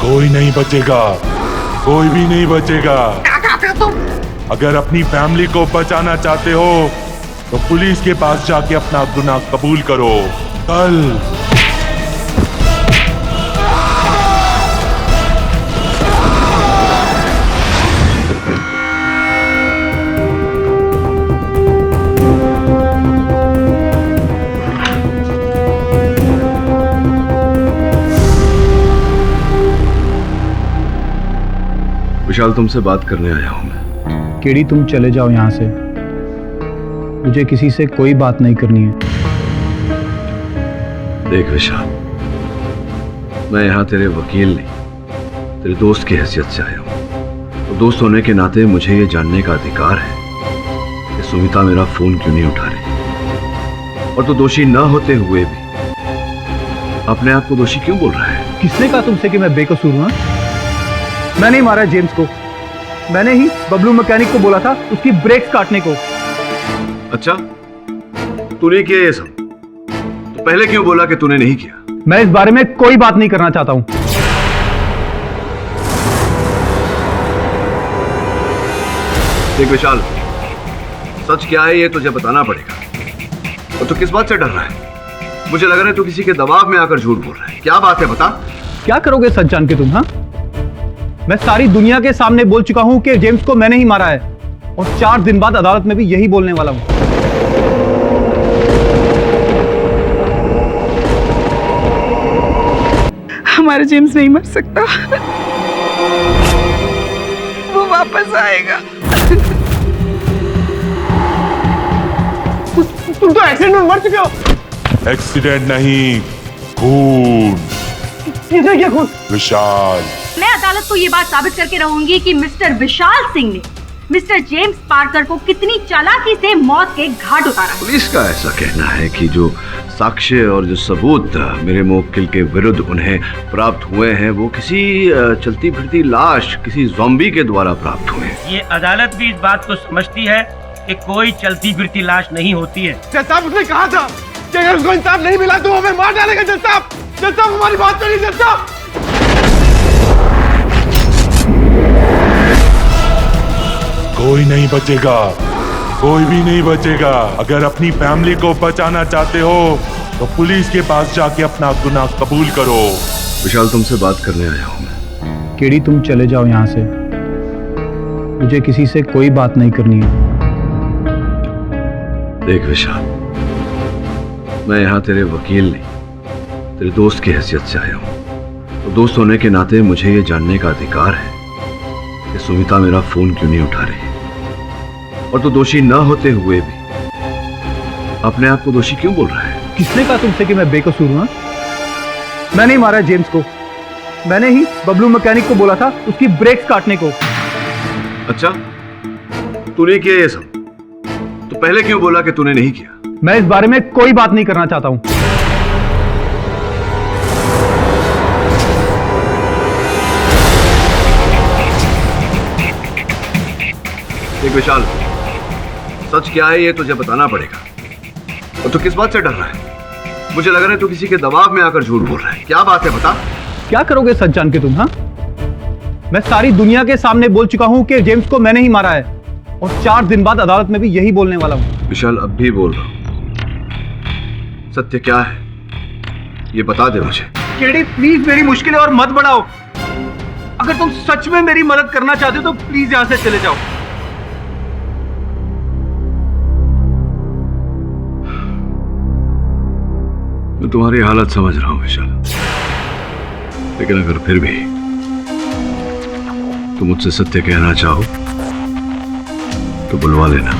कोई नहीं बचेगा, कोई भी नहीं बचेगा। अगर अपनी फैमिली को बचाना चाहते हो तो पुलिस के पास जाके अपना गुनाह कबूल करो। कल विशाल, तुमसे बात करने आया हूं मैं। केडी, तुम चले जाओ यहाँ से। मुझे किसी से कोई बात नहीं करनी है। देख विशाल, मैं यहाँ तेरे वकील नहीं, तेरे दोस्त की हैसियत से आया हूँ। तो दोस्त होने के नाते मुझे ये जानने का अधिकार है कि सुमिता मेरा फोन क्यों नहीं उठा रही, और तो दोषी ना होते हुए भी अपने आप को दोषी क्यों बोल रहा है? किसने कहा तुमसे कि मैं बेकसूर हूं? मैंने ही मारा है जेम्स को। मैंने ही बबलू मैकेनिक को बोला था उसकी ब्रेक्स काटने को। अच्छा, तूने किया ये सब, तो पहले क्यों बोला कि तूने नहीं किया? मैं इस बारे में कोई बात नहीं करना चाहता हूं। देख विशाल, सच क्या है ये तुझे बताना पड़ेगा। और तू किस बात से डर रहा है? मुझे लग रहा है तू किसी के दबाव में आकर झूठ बोल रहा है। क्या बात है, बता। क्या करोगे सच जान के तुम? हाँ, मैं सारी दुनिया के सामने बोल चुका हूं कि जेम्स को मैंने ही मारा है, और 4 दिन बाद अदालत में भी यही बोलने वाला हूं। हमारा जेम्स नहीं मर सकता, वो वापस आएगा। तुम तो एक्सीडेंट में मर चुके हो। एक्सीडेंट नहीं, खून। किसने किया खून? विशाल। मैं अदालत को ये बात साबित करके रहूंगी कि मिस्टर विशाल सिंह ने मिस्टर जेम्स पार्कर को कितनी चालाकी से मौत के घाट उतारा। पुलिस का ऐसा कहना है कि जो साक्ष्य और जो सबूत मेरे मुवक्किल के विरुद्ध उन्हें प्राप्त हुए हैं वो किसी चलती फिरती लाश, किसी ज़ॉम्बी के द्वारा प्राप्त हुए हैं। ये अदालत भी इस बात को समझती है कि कोई चलती फिरती लाश नहीं होती है। जज साहब, उसने कहा था कि अगर उसको इंसाफ नहीं मिला तो वो हमें मार डालेगा। जज साहब, हमारी बात सुनिए। जज साहब, कोई नहीं बचेगा, कोई भी नहीं बचेगा। अगर अपनी फैमिली को बचाना चाहते हो तो पुलिस के पास जाके अपना गुनाह कबूल करो। विशाल, तुमसे बात करने आया हूं मैं। केडी, तुम चले जाओ यहाँ से। मुझे किसी से कोई बात नहीं करनी है। देख विशाल, मैं यहाँ तेरे वकील नहीं, तेरे दोस्त की हैसियत से आया हूँ। तो दोस्त होने के नाते मुझे ये जानने का अधिकार है कि सुमिता मेरा फोन क्यों नहीं उठा रही, और तो दोषी ना होते हुए भी अपने आप को दोषी क्यों बोल रहा है? किसने कहा तुमसे कि मैं बेकसूर हूं? मैंने ही मारा है जेम्स को। मैंने ही बबलू मैकेनिक को बोला था उसकी ब्रेक्स काटने को। अच्छा, तूने किया ये सब, तो पहले क्यों बोला कि तूने नहीं किया? मैं इस बारे में कोई बात नहीं करना चाहता हूं। देख विशाल, सच क्या है ये तुझे बताना पड़ेगा। और तू किस बात से डर रहा है? मुझे लग रहा है तू किसी के दबाव में आकर झूठ बोल रहा है। क्या बात है, बता। क्या करोगे सच जान के तुम? हाँ, मैं सारी दुनिया के सामने बोल चुका हूं कि जेम्स को मैंने ही मारा है, और 4 दिन बाद अदालत में भी यही बोलने वाला हूं। विशाल, अब भी बोल रहा हूं, सत्य क्या है ये बता दे मुझे। केडी, प्लीज मेरी मुश्किलें और मत बढ़ाओ। अगर तुम सच में मेरी मदद करना चाहते हो तो प्लीज यहां से चले जाओ। मैं तुम्हारी हालत समझ रहा हूं विशाल, लेकिन अगर फिर भी तुम मुझसे सत्य कहना चाहो तो बुलवा लेना।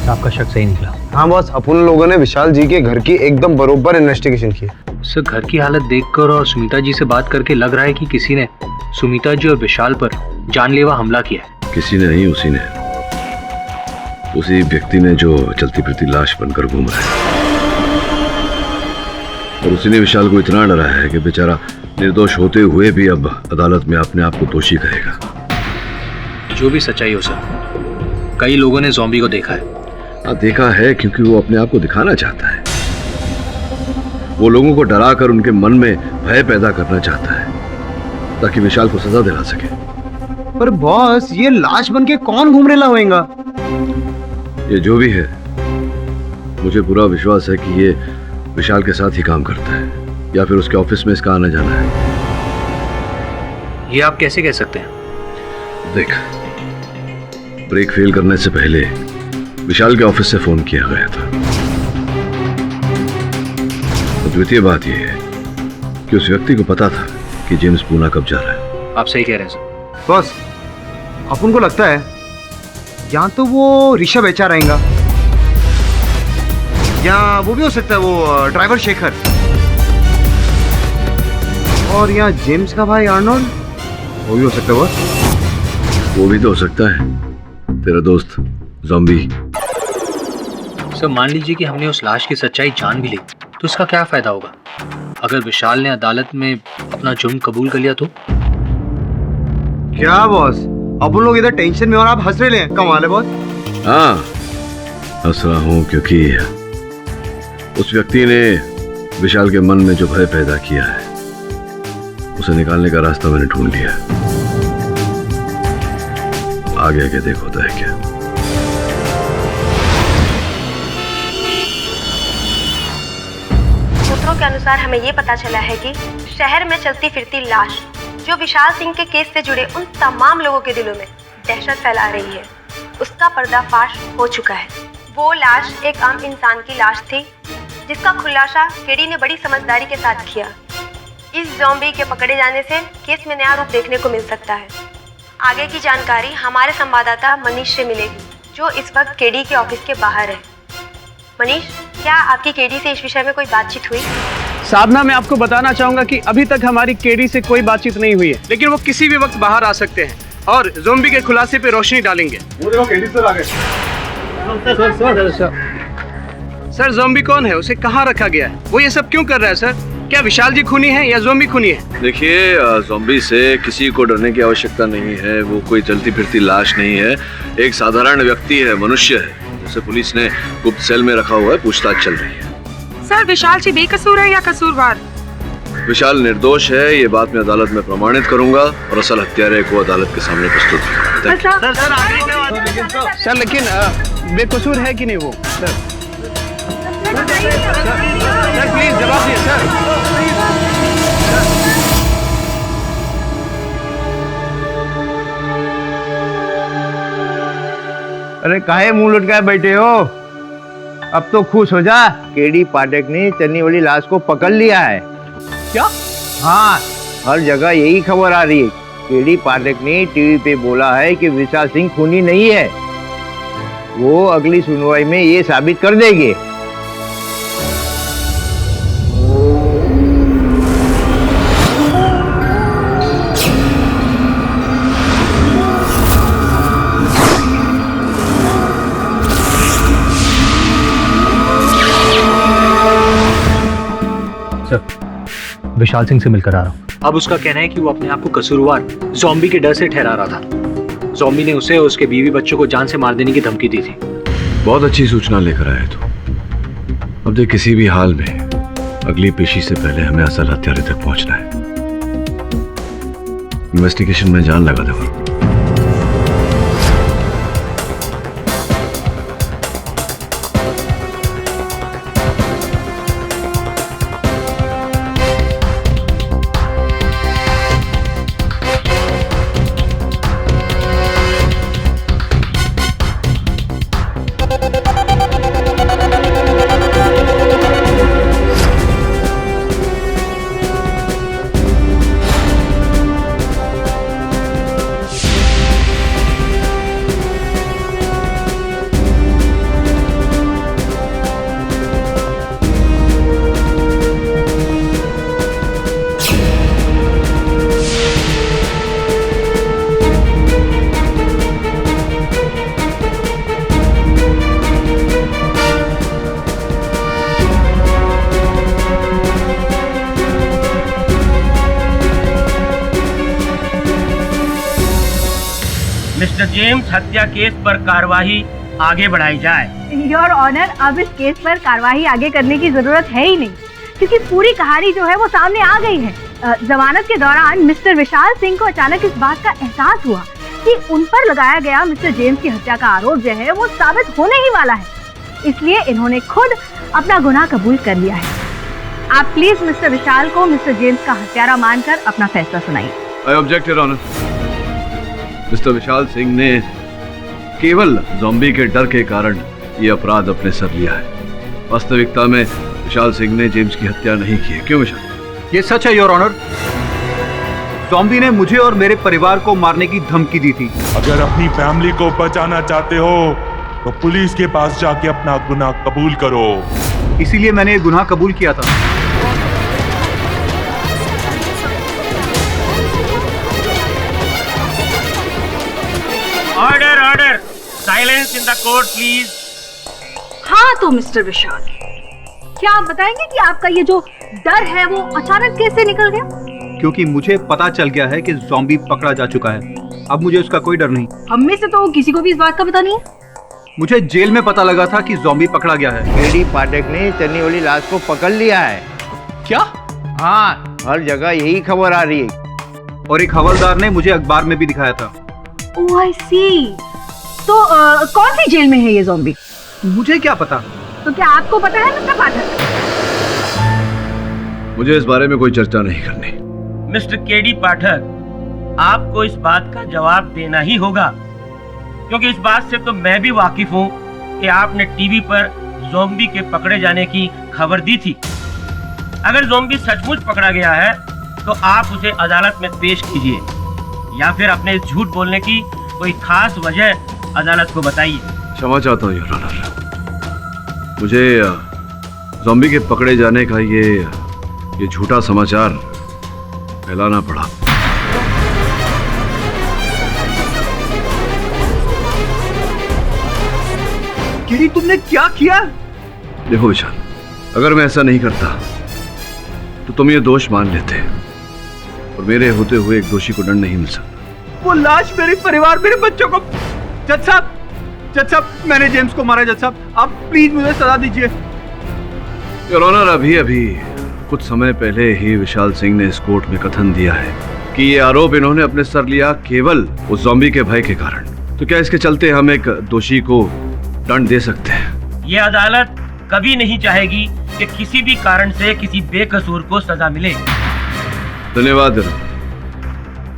आपका शक सही निकला। हाँ बॉस, अपन लोगों ने विशाल जी के घर की एकदम बरोबर इन्वेस्टिगेशन की। सर, घर की हालत देखकर और सुमिता जी से बात करके लग रहा है कि किसी ने सुमिता जी और विशाल पर जानलेवा हमला किया है। किसी ने नहीं, उसी ने, उसी व्यक्ति ने जो चलती फिरती लाश बनकर घूम रहा है, और उसी ने विशाल को इतना डराया है कि बेचारा निर्दोष होते हुए भी अब अदालत में अपने आप को दोषी कहेगा। जो भी सच्चाई हो सर, कई लोगों ने ज़ॉम्बी को देखा है। देखा है क्योंकि वो अपने आप को दिखाना चाहता है। वो लोगों को डराकर उनके मन में भय पैदा करना चाहता है ताकि विशाल को सजा दिला सके। पर बॉस, ये लाश बन के कौन घूम रेला होएगा? ये जो भी है, मुझे पूरा विश्वास है कि ये विशाल के साथ ही काम करता है, या फिर उसके ऑफिस में इसका आना जाना है। ये आप कैसे कह सकते हैं? देख, ब्रेक फेल करने से पहले विशाल के ऑफिस से फोन किया गया था। तो द्वितीय बात यह है कि उस व्यक्ति को पता था कि जेम्स पूना कब जा रहा है। आप सही कह रहे हैं सर। बस अपन को लगता है या तो वो ऋषभ एचआर आएगा या वो भी हो सकता है वो ड्राइवर शेखर, और या जेम्स का भाई आर्नोल्ड, वो भी हो सकता है बस। वो भी तो हो सकता है तेरा दोस्त ज़ॉम्बी। सर मान लीजिए कि हमने उस लाश की सच्चाई जान भी ली तो उसका क्या फायदा होगा? अगर विशाल ने अदालत में अपना जुर्म कबूल कर लिया तो? क्या बॉस, अपन लोग इधर टेंशन में और आप हंस रहे हैं। कमाल है बॉस। हाँ, हंस रहा हूं क्योंकि उस व्यक्ति ने विशाल के मन में जो भय पैदा किया है उसे निकालने का रास्ता मैंने ढूंढ लिया। आगे आगे देखो होता है क्या। सूत्रों के अनुसार हमें ये पता चला है कि शहर में चलती फिरती लाश जो विशाल सिंह के केस से जुड़े उन तमाम लोगों के दिलों में दहशत फैला रही है, उसका पर्दाफाश हो चुका है। वो लाश एक आम इंसान की लाश थी जिसका खुलासा केडी ने बड़ी समझदारी के साथ किया। इस ज़ॉम्बी के पकड़े जाने से केस में नया रूप देखने को मिल सकता है। आगे की जानकारी हमारे संवाददाता मनीष से मिलेगी जो इस वक्त केडी के ऑफिस के बाहर है। मनीष, क्या आपकी केडी से इस विषय में कोई बातचीत हुई? साधना, मैं आपको बताना चाहूंगा कि अभी तक हमारी केडी से कोई बातचीत नहीं हुई है, लेकिन वो किसी भी वक्त बाहर आ सकते हैं और ज़ॉम्बी के खुलासे पे रोशनी डालेंगे। वो देखो केडी सर आ गए। सर ज़ॉम्बी कौन है, उसे कहाँ रखा गया है, वो ये सब क्यों कर रहा है सर? क्या विशाल जी खूनी है या ज़ॉम्बी खूनी है? देखिए, ज़ॉम्बी से किसी को डरने की आवश्यकता नहीं है। वो कोई चलती फिरती लाश नहीं है, एक साधारण व्यक्ति है, मनुष्य है, जिसे पुलिस ने गुप्त सेल में रखा हुआ है। पूछताछ चल रही है। सर विशाल जी बेकसूर है या कसूरवार? विशाल निर्दोष है, ये बात मैं अदालत में प्रमाणित करूंगा और असल हत्यारे को अदालत के सामने प्रस्तुत करूंगा। सर लेकिन बेकसूर है कि नहीं वो? सर प्लीज जवाब दिए सर। अरे काहे मुंह लटकाए बैठे हो? अब तो खुश हो जा, केडी पाठक ने चन्नी वाली लाश को पकड़ लिया है। क्या? हाँ, हर जगह यही खबर आ रही है। केडी पाठक ने टीवी पे बोला है कि विशाल सिंह खूनी नहीं है। वो अगली सुनवाई में ये साबित कर देंगे। विशाल सिंह से मिलकर आ रहा हूँ। अब उसका कहना है कि वो अपने आप को कसूरवार ज़ॉम्बी के डर से ठहरा रहा था। ज़ॉम्बी ने उसे और उसके बीवी बच्चों को जान से मार देने की धमकी दी थी। बहुत अच्छी सूचना लेकर आए तो। अब देख, किसी भी हाल में अगली पेशी से पहले हमें असल हत्यारे तक पहुंचना है। इन्वेस्टिगेशन में जान लगा दूंगा। मिस्टर जेम्स, हत्या केस पर कार्रवाई आगे बढ़ाई जाए। योर ऑनर, अब इस केस पर कार्रवाई आगे करने की जरूरत है ही नहीं, क्योंकि पूरी कहानी जो है वो सामने आ गई है। जमानत के दौरान मिस्टर विशाल सिंह को अचानक इस बात का एहसास हुआ कि उन पर लगाया गया मिस्टर जेम्स की हत्या का आरोप जो है वो साबित होने ही वाला है, इसलिए इन्होंने खुद अपना गुनाह कबूल कर लिया है। आप प्लीज मिस्टर विशाल को मिस्टर जेम्स का हत्यारा मानकर अपना फैसला सुनाइए। I object your honour. Mister Vishal Singh ने केवल ज़ॉम्बी के डर के कारण ये अपराध अपने सर लिया है। वास्तविकता में विशाल सिंह ने जेम्स की हत्या नहीं की है। क्यों विशाल? ये सच है योर ऑनर। ज़ॉम्बी ने मुझे और मेरे परिवार को मारने की धमकी दी थी। अगर अपनी फैमिली को बचाना चाहते हो तो पुलिस के पास जाके अपना गुनाह कबूल करो। इसीलिए मैंने ये गुनाह कबूल किया था। Order order, silence in the court please. हाँ तो मिस्टर विशाल, क्या आप बताएंगे कि आपका ये जो डर है वो अचानक कैसे निकल गया? क्योंकि मुझे पता चल गया है कि ज़ॉम्बी पकड़ा जा चुका है। अब मुझे उसका कोई डर नहीं। हम में से तो किसी को भी इस बात का पता नहीं है। मुझे जेल में पता लगा था कि ज़ॉम्बी पकड़ा गया है। केडी पाठक ने चन्नी वाली लाश को पकड़ लिया है। क्या? हाँ, हर जगह यही खबर आ रही है। और एक हवलदार ने मुझे अखबार में भी दिखाया था। ओह आई सी। तो कौन सी जेल में है ये ज़ॉम्बी? मुझे क्या पता। तो क्या आपको पता है मिस्टर पाठक? मुझे इस बारे में कोई चर्चा नहीं करनी। मिस्टर केडी पाठक, आपको इस बात का जवाब देना ही होगा, क्योंकि इस बात से तो मैं भी वाकिफ हूँ कि आपने टीवी पर ज़ॉम्बी के पकड़े जाने की खबर दी थी। अगर ज़ॉम्बी सचमुच पकड़ा गया है तो आप उसे अदालत में पेश कीजिए, या फिर अपने इस झूठ बोलने की कोई खास वजह अदालत को बताइए। क्षमा चाहता हूँ योर ऑनर, मुझे ज़ॉम्बी के पकड़े जाने का ये झूठा समाचार फैलाना पड़ा। केडी, तुमने क्या किया? देखो विशाल, अगर मैं ऐसा नहीं करता तो तुम ये दोष मान लेते और मेरे होते हुए एक दोषी को दंड नहीं मिल सकता। वो लाश मेरे परिवार, मेरे बच्चों को। जज साहब, मैंने जेम्स को मारा। जज साहब, आप प्लीज मुझे सजा दीजिए। योर ऑनर, अभी कुछ समय पहले ही विशाल सिंह ने इस कोर्ट में कथन दिया है कि ये आरोप इन्होंने अपने सर लिया केवल उस ज़ॉम्बी के भय के कारण। तो क्या इसके चलते हम एक दोषी को दंड दे सकते हैं? ये अदालत कभी नहीं चाहेगी कि किसी भी कारण से किसी बेकसूर को सजा मिले। धन्यवाद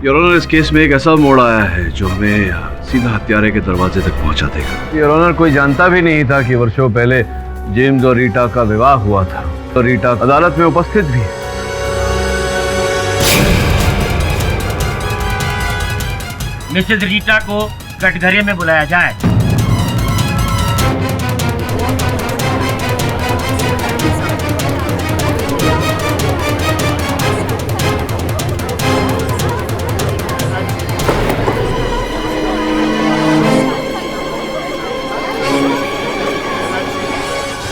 योर ऑनर। इस केस में एक ऐसा मोड़ आया है जो हमें सीधा हत्यारे के दरवाजे तक पहुंचा देगा। योर ऑनर, कोई जानता भी नहीं था कि वर्षों पहले जेम्स और रीटा का विवाह हुआ था, तो रीटा अदालत में उपस्थित भी है। मिसेज रीटा को कटघरे में बुलाया जाए।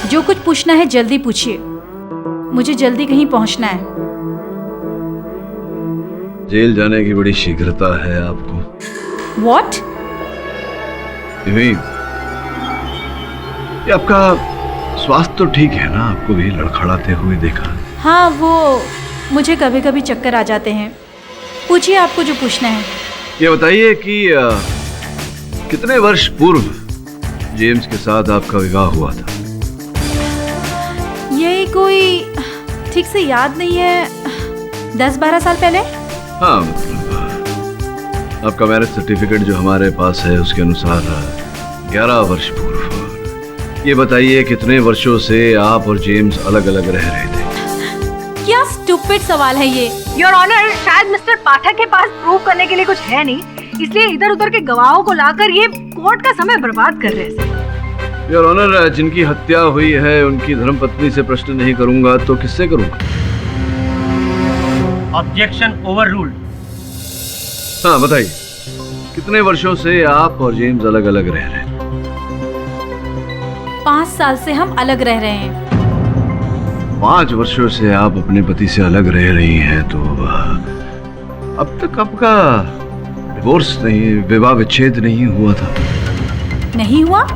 जो कुछ पूछना है जल्दी पूछिए, मुझे जल्दी कहीं पहुंचना है। जेल जाने की बड़ी शीघ्रता है आपको। What? ये आपका स्वास्थ्य तो ठीक है ना? आपको भी लड़खड़ाते हुए देखा। हाँ, वो मुझे कभी कभी चक्कर आ जाते हैं। पूछिए आपको जो पूछना है। ये बताइए कि कितने वर्ष पूर्व जेम्स के साथ आपका विवाह हुआ था? ये कोई ठीक से याद नहीं है। 10-12 साल पहले। हाँ, आपका मैरिज सर्टिफिकेट जो हमारे पास है उसके अनुसार 11 वर्ष पूर्व। ये बताइए कितने वर्षों से आप और जेम्स अलग अलग रह रहे थे? क्या स्टूपिड सवाल है ये। योर ऑनर, शायद मिस्टर पाठक के पास प्रूव करने के लिए कुछ है नहीं, इसलिए इधर उधर के गवाहों को लाकर ये कोर्ट का समय बर्बाद कर रहे हैं। योर ऑनर, जिनकी हत्या हुई है उनकी धर्मपत्नी से प्रश्न नहीं करूंगा तो किससे करूंगा? Objection overruled. हाँ बताइए, कितने वर्षों से आप और जेम्स अलग अलग रह रहे हैं? 5 साल से हम अलग रह रहे हैं। 5 वर्षों से आप अपने पति से अलग रह रही हैं, तो अब तक आपका डिवोर्स नहीं, विवाह विच्छेद नहीं हुआ था? नहीं हुआ?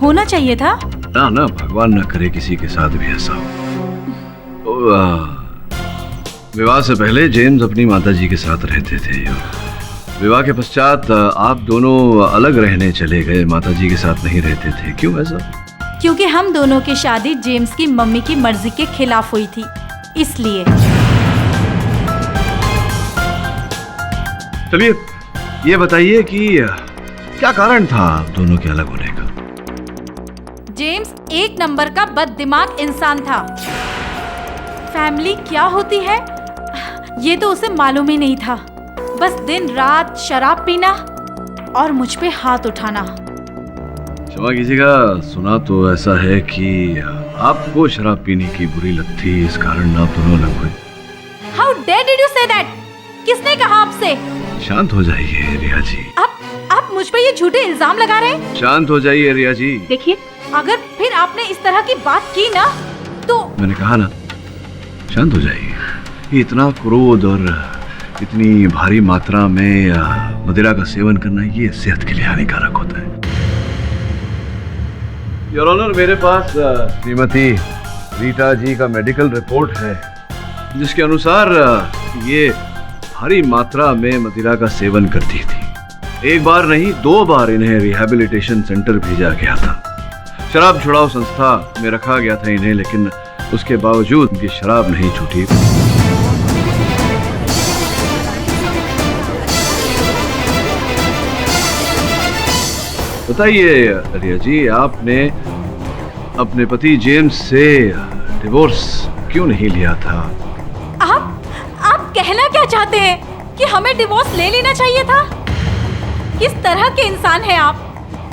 होना चाहिए था ना। ना, भगवान ना करे किसी के साथ भी ऐसा हो। तो विवाह से पहले जेम्स अपनी माताजी के साथ रहते थे। विवाह के पश्चात आप दोनों अलग रहने चले गए, माताजी के साथ नहीं रहते थे। क्यों ऐसा? क्योंकि हम दोनों की शादी जेम्स की मम्मी की मर्जी के खिलाफ हुई थी, इसलिए। चलिए ये बताइए कि क्या कारण था आप दोनों के अलग होने का? जेम्स एक नंबर का बददिमाग इंसान था। फैमिली क्या होती है ये तो उसे मालूम ही नहीं था। बस दिन रात शराब पीना और मुझ पे हाथ उठाना। क्षमा कीजिएगा, सुना तो ऐसा है कि आपको शराब पीने की बुरी लत थी, इस कारण आप दोनों अलग हुए। How dare did you say that? किसने कहा आपसे? शांत हो जाइए रिया जी। आप मुझ पे ये झूठे इल्जाम लगा रहे हैं? शांत हो जाइए रिया जी। देखिए, अगर फिर आपने इस तरह की बात की ना तो मैंने कहा ना, शांत हो जाइए। ये इतना क्रोध और इतनी भारी मात्रा में मदिरा का सेवन करना ये सेहत के लिए हानिकारक होता है। योर ऑनर, मेरे पास श्रीमती रीटा जी का मेडिकल रिपोर्ट है जिसके अनुसार ये भारी मात्रा में मदिरा का सेवन करती थी। एक बार नहीं 2 बार इन्हें रिहैबिलिटेशन सेंटर भेजा गया था। शराब छुड़ाओ संस्था में रखा गया था इन्हें, लेकिन उसके बावजूद उनकी शराब नहीं छूटी। बताइए रिया जी, आपने अपने पति जेम्स से डिवोर्स क्यों नहीं लिया था? आप कहना क्या चाहते हैं कि हमें डिवोर्स ले लेना चाहिए था? किस तरह के इंसान हैं आप?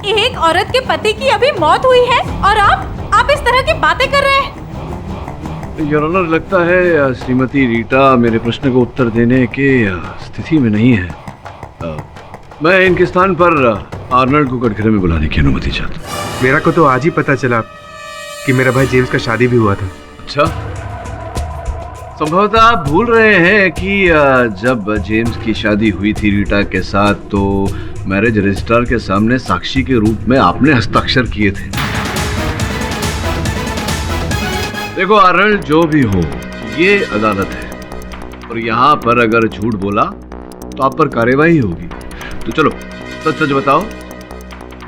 एक औरत के पति की अभी मौत हुई है और आप इस तरह की बातें कर रहे हैं। योर ऑनर, लगता है श्रीमती रीटा मेरे प्रश्न को उत्तर देने के स्थिति में नहीं है। मैं इनके स्थान पर आर्नल्ड को कटघरे में बुलाने की अनुमति चाहता हूँ। मेरा को तो आज ही पता चला कि मेरा भाई जेम्स का शादी भी हुआ था। अच्छा, संभवतः आप भूल रहे हैं कि जब जेम्स की शादी हुई थी रीटा के साथ, तो मैरिज रजिस्ट्रार के सामने साक्षी के रूप में आपने हस्ताक्षर किए थे। देखो आर्नल्ड, जो भी हो ये अदालत है और यहाँ पर अगर झूठ बोला तो आप पर कार्यवाही होगी। तो चलो सच सच बताओ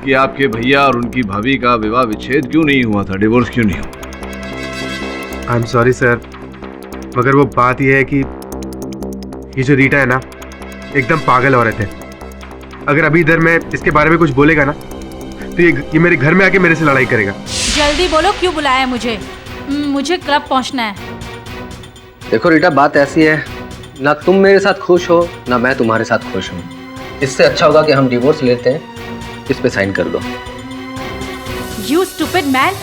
कि आपके भैया और उनकी भाभी का विवाह विच्छेद क्यों नहीं हुआ था, डिवोर्स क्यों नहीं हुआ? आई एम सॉरी सर, मगर वो बात यह है कि ये जो रीटा है ना, एकदम पागल औरत है। अगर अभी इधर मैं इसके बारे में कुछ बोलेगा ना तो ये मेरे घर में आके मेरे से लड़ाई करेगा। जल्दी बोलो, क्यों बुलाया है मुझे? मुझे क्लब पहुंचना है। देखो रीटा, बात ऐसी है, ना तुम मेरे साथ खुश हो ना मैं तुम्हारे साथ खुश हूँ। इससे अच्छा होगा कि हम डिवोर्स लेते हैं, इस पे साइन कर दो। You stupid man!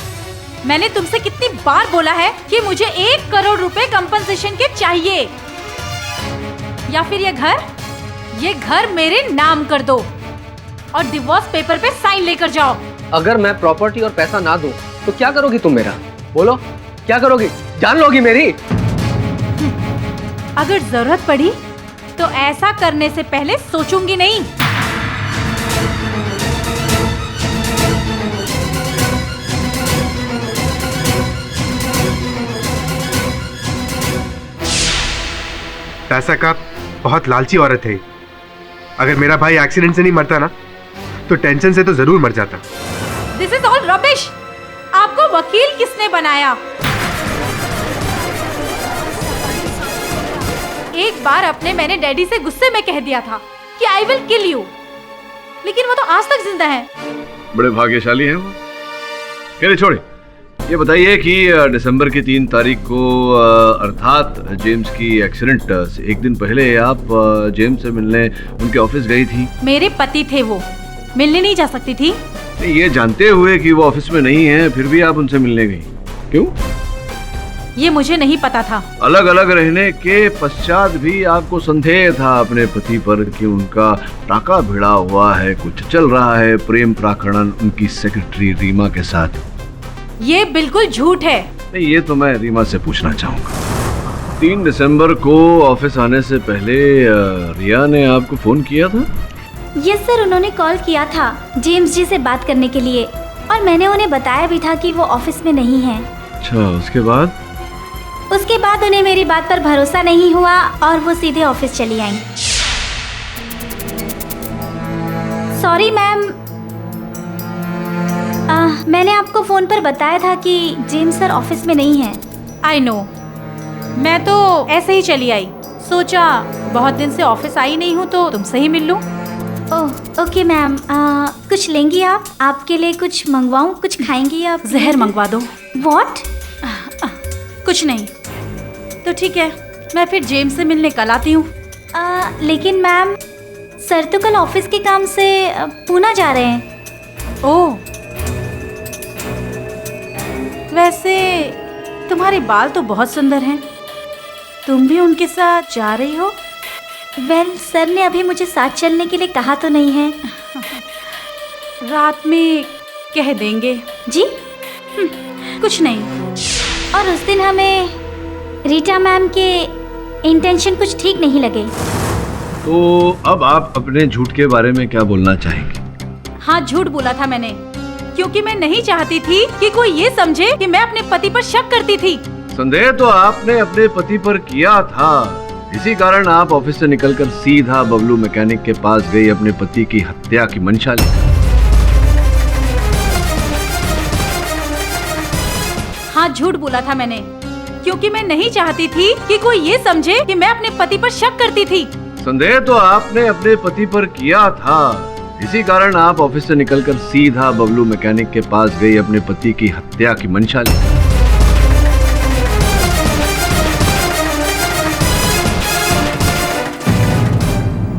मैंने तुमसे कितनी बार बोला है कि मुझे 1 करोड़ रुपए कंपनसेशन के चाहिए, या फिर ये घर मेरे नाम कर दो और डिवोर्स पेपर पे साइन लेकर जाओ। अगर मैं प्रॉपर्टी और पैसा ना दूं तो क्या करोगी तुम मेरा? बोलो, क्या करोगी? जान लोगी मेरी? अगर जरूरत पड़ी तो ऐसा करने से पहले सोचूंगी नहीं। पैसा का बहुत लालची औरत है। अगर मेरा भाई एक्सीडेंट से नहीं मरता ना तो टेंशन से तो जरूर मर जाता। This is all rubbish. आपको वकील किसने बनाया? एक बार मैंने डैडी से गुस्से में कह दिया था कि आई विल किल यू, लेकिन वो तो आज तक जिंदा है। बड़े भाग्यशाली हैं वो। चलिए छोड़े, ये बताइए कि दिसंबर की 3 तारीख को अर्थात जेम्स की एक्सीडेंट से 1 दिन पहले आप जेम्स से मिलने उनके ऑफिस गई थी। मेरे पति थे वो, मिलने नहीं जा सकती थी? ये जानते हुए कि वो ऑफिस में नहीं है फिर भी आप उनसे मिलने गई, क्यों? ये मुझे नहीं पता था। अलग अलग रहने के पश्चात भी आपको संदेह था अपने पति पर कि उनका टाका भिड़ा हुआ है, कुछ चल रहा है प्रेम प्राकरण उनकी सेक्रेटरी रीमा के साथ। ये बिल्कुल झूठ है। नहीं, ये तो मैं रीमा से पूछना चाहूंगा। 3 दिसंबर को ऑफिस आने से पहले रिया ने आपको फोन किया था? यस सर, उन्होंने कॉल किया था जेम्स जी से बात करने के लिए, और मैंने उन्हें बताया भी था कि वो ऑफिस में नहीं है। अच्छा, उसके बाद? उसके बाद उन्हें मेरी बात पर भरोसा नहीं हुआ और वो सीधे ऑफिस चली आई। सॉरी मैम, मैंने आपको फोन पर बताया था कि जेम्स सर ऑफिस में नहीं है। आई नो, मैं तो ऐसे ही चली आई, सोचा बहुत दिन से ऑफिस आई नहीं हूँ तो तुमसे ही मिल लूँ। ओह ओके मैम, कुछ लेंगी आप? आपके लिए कुछ मंगवाऊँ, कुछ खाएंगी या जहर मंगवा दो। व्हाट? कुछ नहीं। तो ठीक है, मैं फिर जेम्स से मिलने कल आती हूँ। लेकिन मैम, सर तो कल ऑफिस के काम से पूना जा रहे हैं। ओह, वैसे तुम्हारे बाल तो बहुत सुंदर हैं। तुम भी उनके साथ जा रही हो? वेल, सर ने अभी मुझे साथ चलने के लिए कहा तो नहीं है। रात में कह देंगे। जी? कुछ नहीं। और उस दिन हमें रीटा मैम के इंटेंशन कुछ ठीक नहीं लगे। तो अब आप अपने झूठ के बारे में क्या बोलना चाहेंगे? हाँ, झूठ बोला था मैंने, क्योंकि मैं नहीं चाहती थी कि कोई ये समझे कि मैं अपने पति पर शक करती थी। संदेह तो आपने अपने पति पर किया था, इसी कारण आप ऑफिस से निकलकर सीधा बबलू मैकेनिक के पास गई अपने पति की हत्या की मंशा लेकर। हाँ, झूठ बोला था मैंने, क्योंकि मैं नहीं चाहती थी कि कोई ये समझे कि मैं अपने पति पर शक करती थी। संदेह तो आपने अपने पति पर किया था, इसी कारण आप ऑफिस से निकलकर सीधा बबलू मैकेनिक के पास गई अपने पति की हत्या की मंशा लेकर।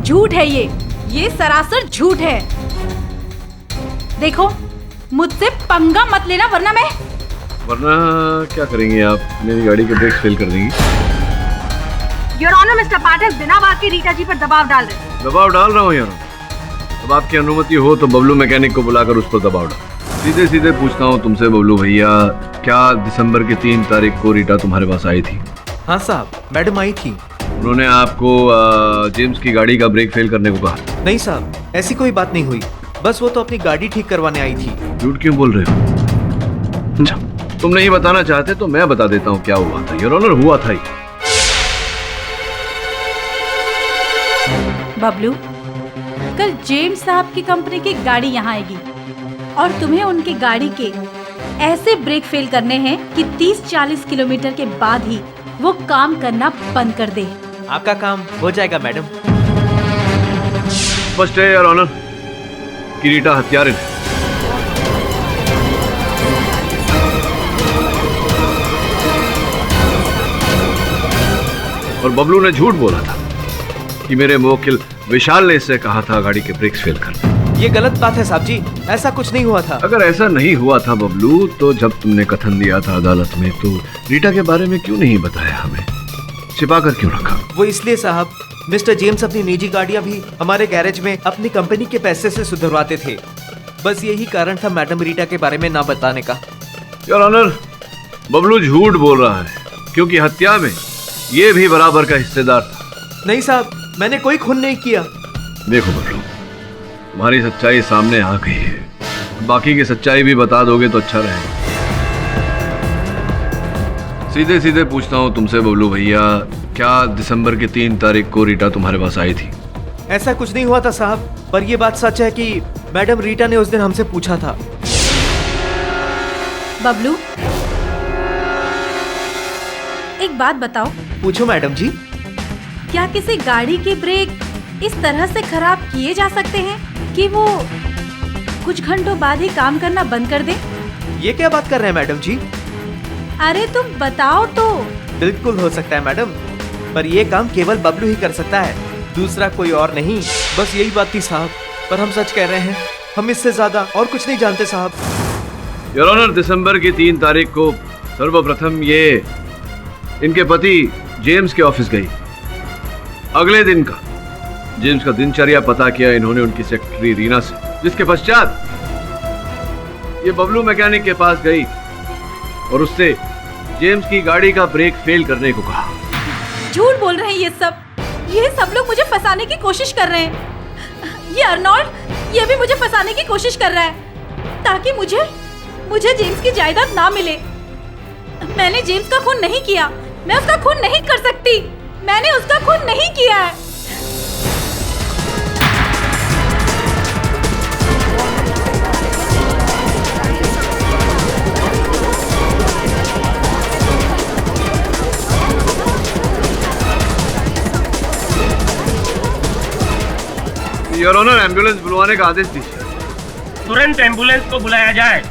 झूठ है ये सरासर झूठ है। देखो, मुझसे पंगा मत लेना, वरना क्या करेंगी आप? मेरी गाड़ी के ब्रेक फेल कर देंगी। योर ऑनर, मिस्टर पाठक बिना बात के रीटा जी पर दबाव डाल रहे हैं। दबाव डाल रहा हूँ यार। अब आपकी अनुमति हो तो बबलू मैकेनिक को बुलाकर उस पर दबाव डाल। सीधे सीधे पूछता हूँ तुमसे बबलू भैया, क्या दिसंबर की 3 तारीख को रीटा तुम्हारे पास आई थी? हाँ साहब, मैडम आई थी। उन्होंने आपको जेम्स की गाड़ी का ब्रेक फेल करने को कहा? नहीं साहब, ऐसी कोई बात नहीं हुई। बस वो तो अपनी गाड़ी ठीक करवाने आई थी। झूठ क्यों बोल रहे हो? तुम नहीं बताना चाहते तो मैं बता देता हूँ क्या हुआ था। योर ऑनर, हुआ था ही। बबलू, कल जेम्स साहब की कंपनी की गाड़ी यहाँ आएगी और तुम्हें उनकी गाड़ी के ऐसे ब्रेक फेल करने हैं कि 30-40 किलोमीटर के बाद ही वो काम करना बंद कर दे। आपका काम हो जाएगा मैडम। स्पष्ट है योर ऑनर कि रीटा हत्यारिन है। और बबलू ने झूठ बोला था कि मेरे मुवक्किल विशाल ने इससे कहा था गाड़ी के ब्रेक्स फेल कर। ये गलत बात है साहब जी, ऐसा कुछ नहीं हुआ था। अगर ऐसा नहीं हुआ था बबलू, तो जब तुमने कथन दिया था अदालत में तो रीटा के बारे में क्यों नहीं बताया हमें? छिपा कर क्यों रखा? वो इसलिए साहब, मिस्टर जेम्स अपनी निजी गाड़ियां भी हमारे गैरेज में अपनी कंपनी के पैसे से सुधरवाते थे। बस यही कारण था मैडम रीटा के बारे में ना बताने का। योर ऑनर, बबलू झूठ बोल रहा है क्योंकि हत्या में ये भी बराबर का हिस्सेदार था। नहीं साहब, मैंने कोई खून नहीं किया। देखो बबलू, तुम्हारी सच्चाई सामने आ गई है। बाकी की सच्चाई भी बता दोगे तो अच्छा रहेगा। सीधे सीधे पूछता हूँ तुमसे बबलू भैया, क्या दिसंबर की 3 तारीख को रीटा तुम्हारे पास आई थी? ऐसा कुछ नहीं हुआ था साहब, पर यह बात सच है कि मैडम रीटा ने उस दिन हमसे पूछा था। बबलू, एक बात बताओ। पूछो मैडम जी। क्या किसी गाड़ी के ब्रेक इस तरह से खराब किए जा सकते हैं कि वो कुछ घंटों बाद ही काम करना बंद कर दे? ये क्या बात कर रहे हैं मैडम जी? अरे तुम बताओ तो। बिल्कुल हो सकता है मैडम, पर ये काम केवल बबलू ही कर सकता है, दूसरा कोई और नहीं। बस यही बात थी साहब, पर हम सच कह रहे हैं, हम इससे ज्यादा और कुछ नहीं जानते साहब। योर ऑनर, दिसंबर की 3 तारीख को सर्वप्रथम ये इनके पति जेम्स के ऑफिस गई। अगले दिन का जेम्स का दिनचर्या पता किया इन्होंने उनकी सेक्रेटरी रीना से, जिसके पश्चात ये बबलू मैकेनिक के पास गई और उससे जेम्स की गाड़ी का ब्रेक फेल करने को कहा। झूठ बोल रहे हैं ये सब लोग मुझे फंसाने की कोशिश कर रहे हैं। ये अर्नोल्ड, ये भी मुझे फंसाने की कोशिश कर रहा है ताकि मुझे जेम्स की जायदाद ना मिले। मैंने जेम्स का खून नहीं किया, मैं उसका खून नहीं कर सकती, मैंने उसका खून नहीं किया है। योर ऑनर, एम्बुलेंस बुलवाने का आदेश दीजिए। तुरंत एम्बुलेंस को बुलाया जाए।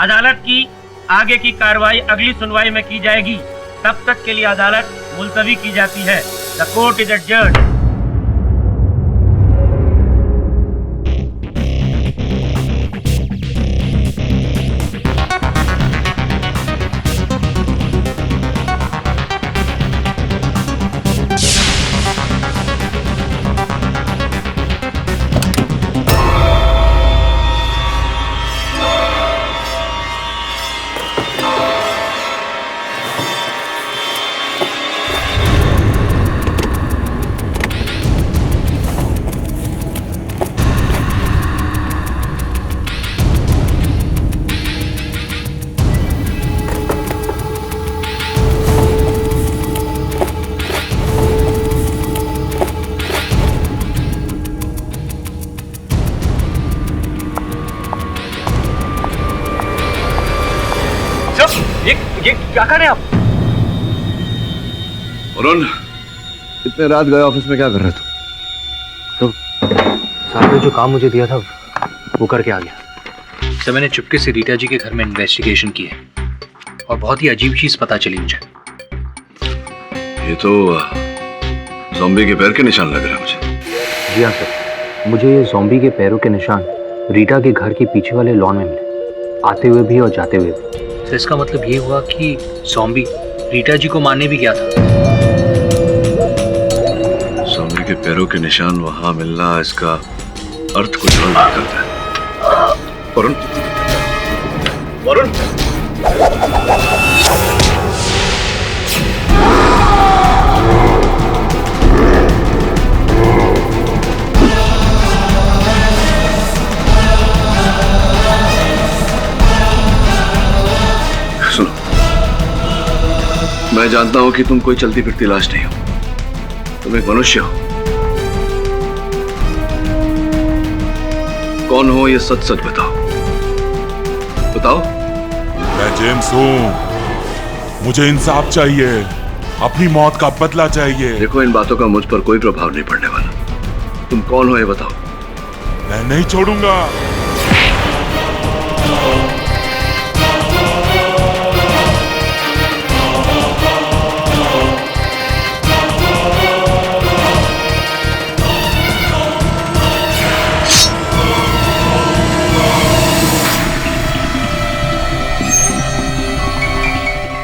अदालत की आगे की कार्रवाई अगली सुनवाई में की जाएगी। तब तक के लिए अदालत मुलतवी की जाती है। The court is adjourned. ये क्या कर रहे हैं आप? वरुण, इतने रात गए ऑफिस में क्या कर रहे थे? तो साहब ने जो काम मुझे दिया था वो करके आ गया। सर मैंने चुपके से रीटा जी के घर में इन्वेस्टिगेशन की है और बहुत ही अजीब चीज पता चली मुझे। ये तो ज़ॉम्बी के पैर के निशान लग रहे हैं मुझे। जी हाँ सर, मुझे ये ज़ॉम्बी के पैरों के निशान रीटा के घर के पीछे वाले लॉन में मिले, आते हुए भी और जाते हुए भी। तो इसका मतलब ये हुआ कि ज़ॉम्बी रीटा जी को मारने भी गया था। ज़ॉम्बी के पैरों के निशान वहां मिलना इसका अर्थ कुछ और करता है। वरुण, वरुण, सुनो, मैं जानता हूं कि तुम कोई चलती फिरती लाश नहीं हो, तुम एक मनुष्य हो। कौन हो ये सच सच बताओ, बताओ। मैं जेम्स हूं, मुझे इंसाफ चाहिए, अपनी मौत का बदला चाहिए। देखो, इन बातों का मुझ पर कोई प्रभाव नहीं पड़ने वाला। तुम कौन हो ये बताओ। मैं नहीं छोड़ूंगा।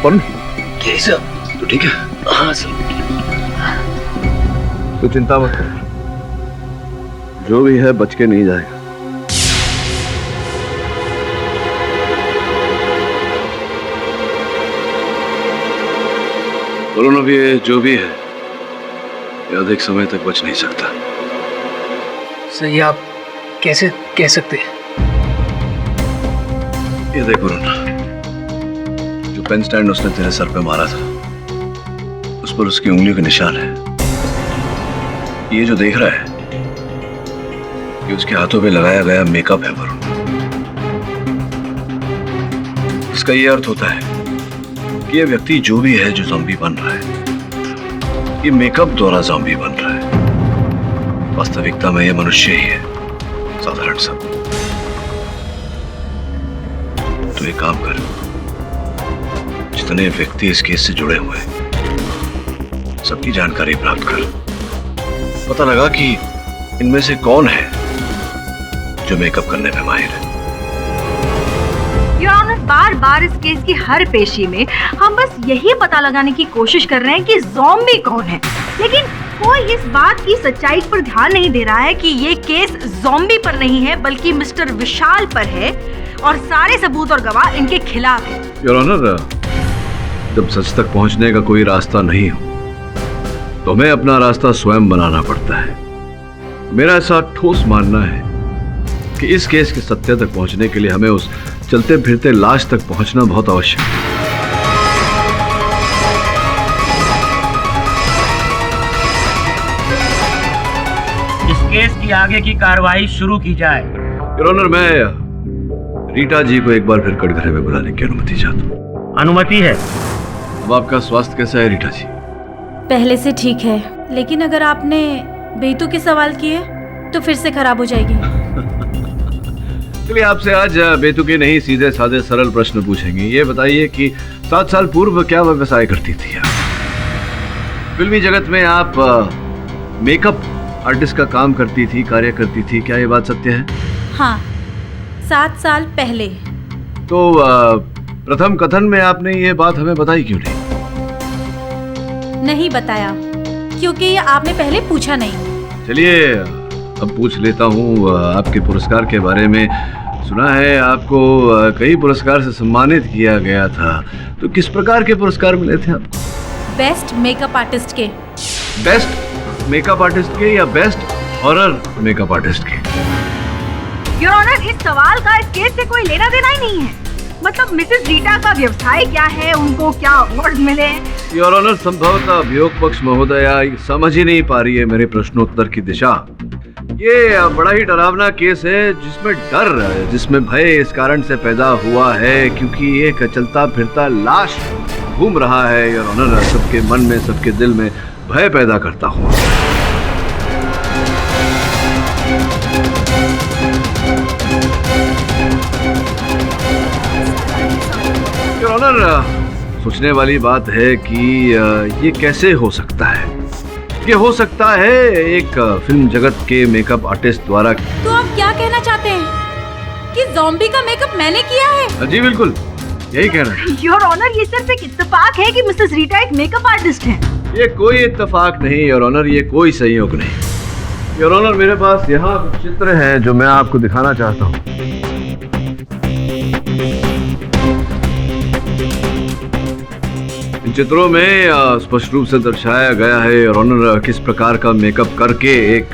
वरुण, क्या सर? तो ठीक है? हाँ सर। तो चिंता मत कर, जो भी है बच के नहीं जाएगा। वरुण, अब ये जो भी है ये अधिक समय तक बच नहीं सकता। सर ये आप कैसे कह सकते हैं? ये देख वरुण, जो पेन स्टैंड उसने तेरे सर पे मारा था उस पर उसकी उंगलियों के निशान है। ये जो देख रहा है ये उसके हाथों पे लगाया गया मेकअप है वरुण। इसका ये अर्थ होता है कि ये व्यक्ति जो भी है जो ज़ॉम्बी बन रहा है ये मेकअप द्वारा ज़ॉम्बी बन रहा है। वास्तविकता में ये मनुष्य ही है, साधारण सा। तो एक काम कर, जितने व्यक्ति इस केस से जुड़े हुए हैं सबकी जानकारी प्राप्त कर, पता लगा कि इनमें से कौन है जो मेकअप करने में माहिर है। योर ऑनर, बार बार इस केस की हर पेशी में हम बस यही पता लगाने की कोशिश कर रहे हैं कि ज़ॉम्बी कौन है, लेकिन कोई इस बात की सच्चाई पर ध्यान नहीं दे रहा है कि ये केस ज़ॉम्बी पर नहीं है बल्कि मिस्टर विशाल पर है और सारे सबूत और गवाह इनके खिलाफ है। योर ऑनर, जब सच तक पहुंचने का कोई रास्ता नहीं हो तो हमें अपना रास्ता स्वयं बनाना पड़ता है। मेरा ऐसा ठोस मानना है कि इस केस के सत्य तक पहुंचने के लिए हमें उस चलते फिरते लाश तक पहुंचना बहुत आवश्यक है। इस केस की आगे की कार्रवाई शुरू की जाए। योर ऑनर, मैं रीटा जी को एक बार फिर कटघरे में बुलाने की अनुमति चाहता हूँ। अनुमति है। अब आपका स्वास्थ्य कैसा है रीटा जी? पहले से ठीक है, लेकिन अगर आपने बेतु के सवाल किए तो फिर से खराब हो जाएगी। चलिए आपसे आज बेतुके नहीं सीधे साधे सरल प्रश्न पूछेंगे। ये बताइए कि 7 साल पूर्व क्या व्यवसाय करती थी आप? फिल्मी जगत में आप मेकअप आर्टिस्ट का काम करती थी, कार्य करती थी, क्या ये बात सत्य है? हाँ, 7 साल पहले। तो प्रथम कथन में आपने ये बात हमें बताई क्यों नहीं? नहीं बताया क्योंकि ये आपने पहले पूछा नहीं। चलिए अब पूछ लेता हूँ आपके पुरस्कार के बारे में। सुना है आपको कई पुरस्कार से सम्मानित किया गया था, तो किस प्रकार के पुरस्कार मिले थे आपको? बेस्ट मेकअप आर्टिस्ट के। बेस्ट मेकअप आर्टिस्ट के या बेस्ट हॉरर मेकअप आर्टिस्ट के? योर ऑनर, इस सवाल का इस केस से कोई लेना देना ही नहीं है। मतलब मिसेस रीटा का व्यवसाय क्या है, उनको क्या अवार्ड मिले? योर ऑनर, संभवतः अभियोग पक्ष महोदया समझ ही नहीं पा रही है मेरे प्रश्नोत्तर की दिशा। ये बड़ा ही डरावना केस है जिसमें डर, जिसमें भय इस कारण से पैदा हुआ है क्योंकि एक चलता फिरता लाश घूम रहा है। योर ऑनर, सबके मन में, सबके दिल में भय पैदा करता हुआ। योर ऑनर, सोचने वाली बात है कि ये कैसे हो सकता है? ये हो सकता है एक फिल्म जगत के मेकअप आर्टिस्ट द्वारा। तो आप क्या कहना चाहते हैं कि ज़ॉम्बी का मेकअप मैंने किया है? जी बिल्कुल, यही कह रहे हैं। योर ऑनर, ये सिर्फ एक इत्तेफाक है कि मिसेस रीटा एक मेकअप आर्टिस्ट हैं। ये कोई इत्तेफाक नहीं योर ऑनर, ये कोई संयोग नहीं। योर ऑनर, मेरे पास यहाँ कुछ चित्र हैं जो मैं आपको दिखाना चाहता हूँ। इन चित्रों में स्पष्ट रूप से दर्शाया गया है योर ऑनर किस प्रकार का मेकअप करके एक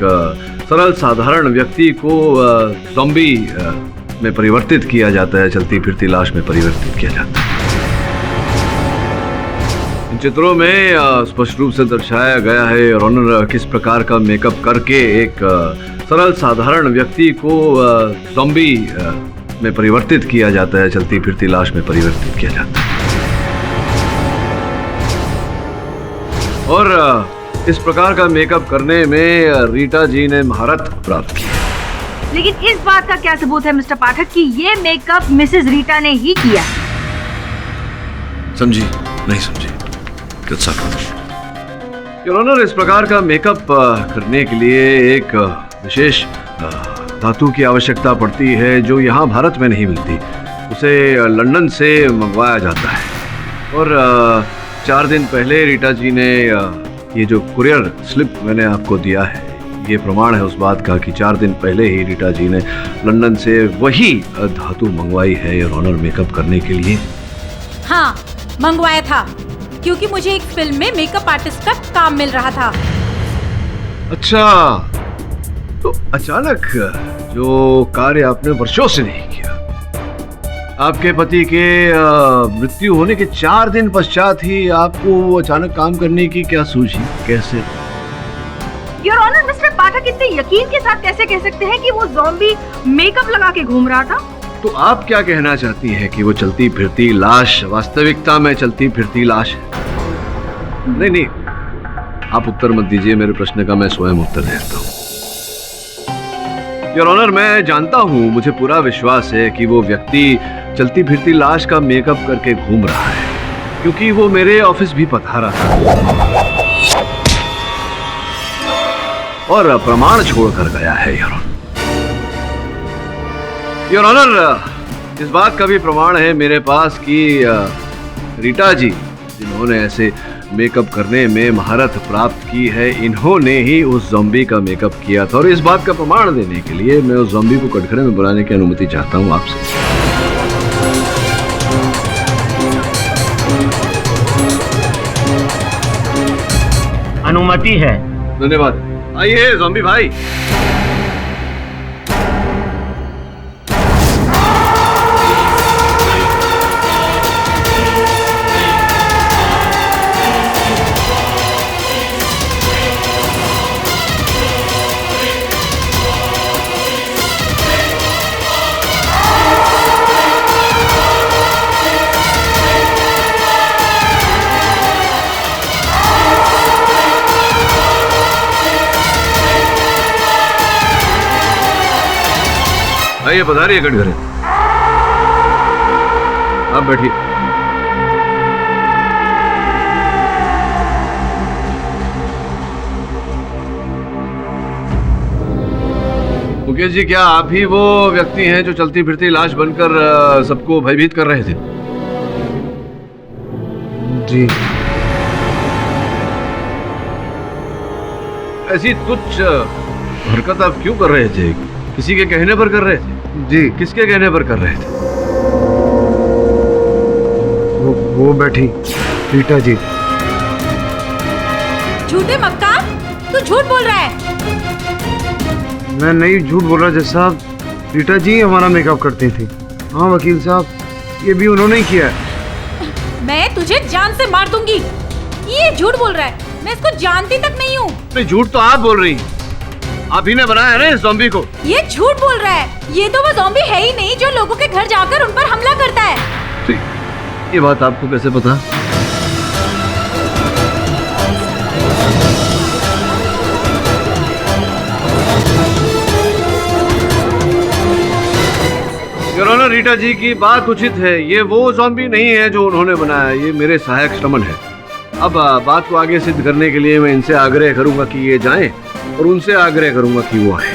सरल साधारण व्यक्ति को ज़ॉम्बी में परिवर्तित किया जाता है, चलती फिरती लाश में परिवर्तित किया जाता है। इन चित्रों में स्पष्ट रूप से दर्शाया गया है योर ऑनर किस प्रकार का मेकअप करके एक सरल साधारण व्यक्ति को ज़ॉम्बी में परिवर्तित किया जाता है, चलती फिरती लाश में परिवर्तित किया जाता है। और इस प्रकार का मेकअप करने में रीटा जी ने महारत प्राप्त की। लेकिन इस बात का क्या सबूत है मिस्टर पाठक कि ये मेकअप मिसेस रीटा ने ही किया? समझी नहीं समझी? योर ऑनर, इस प्रकार का मेकअप करने के लिए एक विशेष धातु की आवश्यकता पड़ती है जो यहाँ भारत में नहीं मिलती। उसे लंदन से मंगवाया जाता है। और 4 दिन पहले रीटा जी ने ये जो कुरियर स्लिप मैंने आपको दिया है, ये प्रमाण है उस बात का कि 4 दिन पहले ही रीटा जी ने लंदन से वही धातु मंगवाई है योर ऑनर मेकअप करने के लिए। हाँ, मंगवाया था क्योंकि मुझे एक फिल्म में मेकअप आर्टिस्ट का काम मिल रहा था। अच्छा, तो अचानक जो कार्य आपने वर्षों से नहीं किया, आपके पति के मृत्यु होने के 4 दिन पश्चात ही आपको अचानक काम करने की क्या सूझी? कैसे? योर ऑनर, मिस्टर पाठक इतने यकीन के साथ कैसे कह सकते हैं कि वो ज़ॉम्बी मेकअप लगा के घूम रहा था? तो आप क्या कहना चाहती हैं कि वो चलती फिरती लाश वास्तविकता में चलती फिरती लाश है? नहीं, आप उत्तर मत दीजिए, मेरे प्रश्न का मैं स्वयं उत्तर देता हूँ। योर ऑनर, मैं जानता हूँ, मुझे पूरा विश्वास है कि वो व्यक्ति चलती फिरती लाश का मेकअप करके घूम रहा है क्योंकि वो मेरे ऑफिस भी पधारा था और प्रमाण छोड़कर गया है। योर ऑनर, इस बात का भी प्रमाण है मेरे पास कि रीटा जी जिन्होंने ऐसे मेकअप करने में महारत प्राप्त की है, इन्होंने ही उस ज़ॉम्बी का मेकअप किया था। और इस बात का प्रमाण देने के लिए मैं उस ज़ॉम्बी को कटघरे में बुलाने की अनुमति चाहता हूँ आपसे। अनुमति है। धन्यवाद। आइए ज़ॉम्बी भाई। आइए पधारिए कटघरे। आप बैठिए। मुकेश जी, क्या आप ही वो व्यक्ति हैं जो चलती फिरती लाश बनकर सबको भयभीत कर रहे थे? जी। ऐसी तुच्छ हरकत आप क्यों कर रहे थे? किसी के कहने पर कर रहे थे? जी। किसके कहने पर कर रहे थे? वो बैठी रीटा जी। झूठे मक्कार, तू झूठ बोल रहा है। मैं नहीं झूठ बोल रहा जज साहब, रीटा जी हमारा मेकअप करती थी। हाँ वकील साहब, ये भी उन्होंने ही किया है। मैं तुझे जान से मार दूंगी। ये झूठ बोल रहा है, मैं इसको जानती तक नहीं हूँ। नहीं, झूठ तो आप बोल रही हैं। आप ही ने बनाया है ना इस ज़ॉम्बी को। ये झूठ बोल रहा है। ये तो वो ज़ॉम्बी है ही नहीं जो लोगों के घर जाकर उन पर हमला करता है। तो ये बात आपको कैसे पता? योर ऑनर, रीटा जी की बात उचित है। ये वो ज़ॉम्बी नहीं है जो उन्होंने बनाया, ये मेरे सहायक श्रमण है। अब बात को आगे सिद्ध करने के लिए मैं इनसे आग्रह करूंगा कि ये जाएं और उनसे आग्रह करूंगा कि वो आए।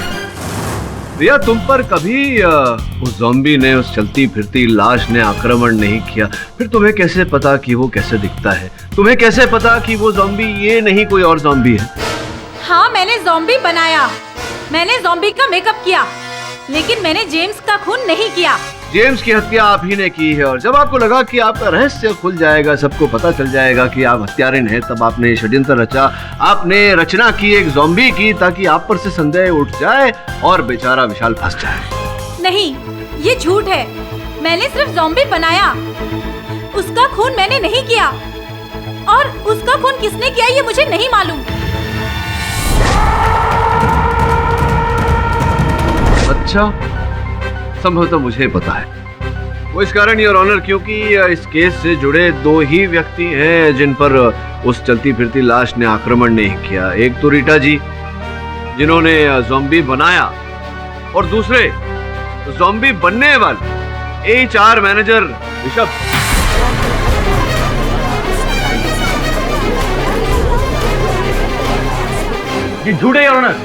रिया, तुम पर कभी उस ज़ॉम्बी ने, उस चलती फिरती लाश ने आक्रमण नहीं किया। फिर तुम्हें कैसे पता कि वो कैसे दिखता है? तुम्हें कैसे पता कि वो ज़ॉम्बी ये नहीं कोई और ज़ॉम्बी है? हाँ, मैंने ज़ॉम्बी बनाया। मैंने ज़ॉम्बी का मेकअप किया, लेकिन मैंने जेम्स का खून नहीं किया। जेम्स की हत्या आप ही ने की है, और जब आपको लगा कि आपका रहस्य खुल जाएगा, सबको पता चल जाएगा कि आप हत्यारिन हैं, तब आपने षड्यंत्र रचा। आपने रचना की एक ज़ॉम्बी की, ताकि आप पर से संदेह उठ जाए और बेचारा विशाल फंस जाए। नहीं, ये झूठ है। मैंने सिर्फ ज़ॉम्बी बनाया, उसका खून मैंने नहीं किया। और उसका खून किसने किया ये मुझे नहीं मालूम। अच्छा, संभवतः मुझे पता है। वो इस कारण, योर ऑनर, क्योंकि इस केस से जुड़े दो ही व्यक्ति हैं जिन पर उस चलती फिरती लाश ने आक्रमण नहीं किया। एक तो रीटा जी, जिन्होंने ज़ॉम्बी बनाया, और दूसरे ज़ॉम्बी बनने वाले HR मैनेजर ऋषभ। ये झूठे योर ऑनर।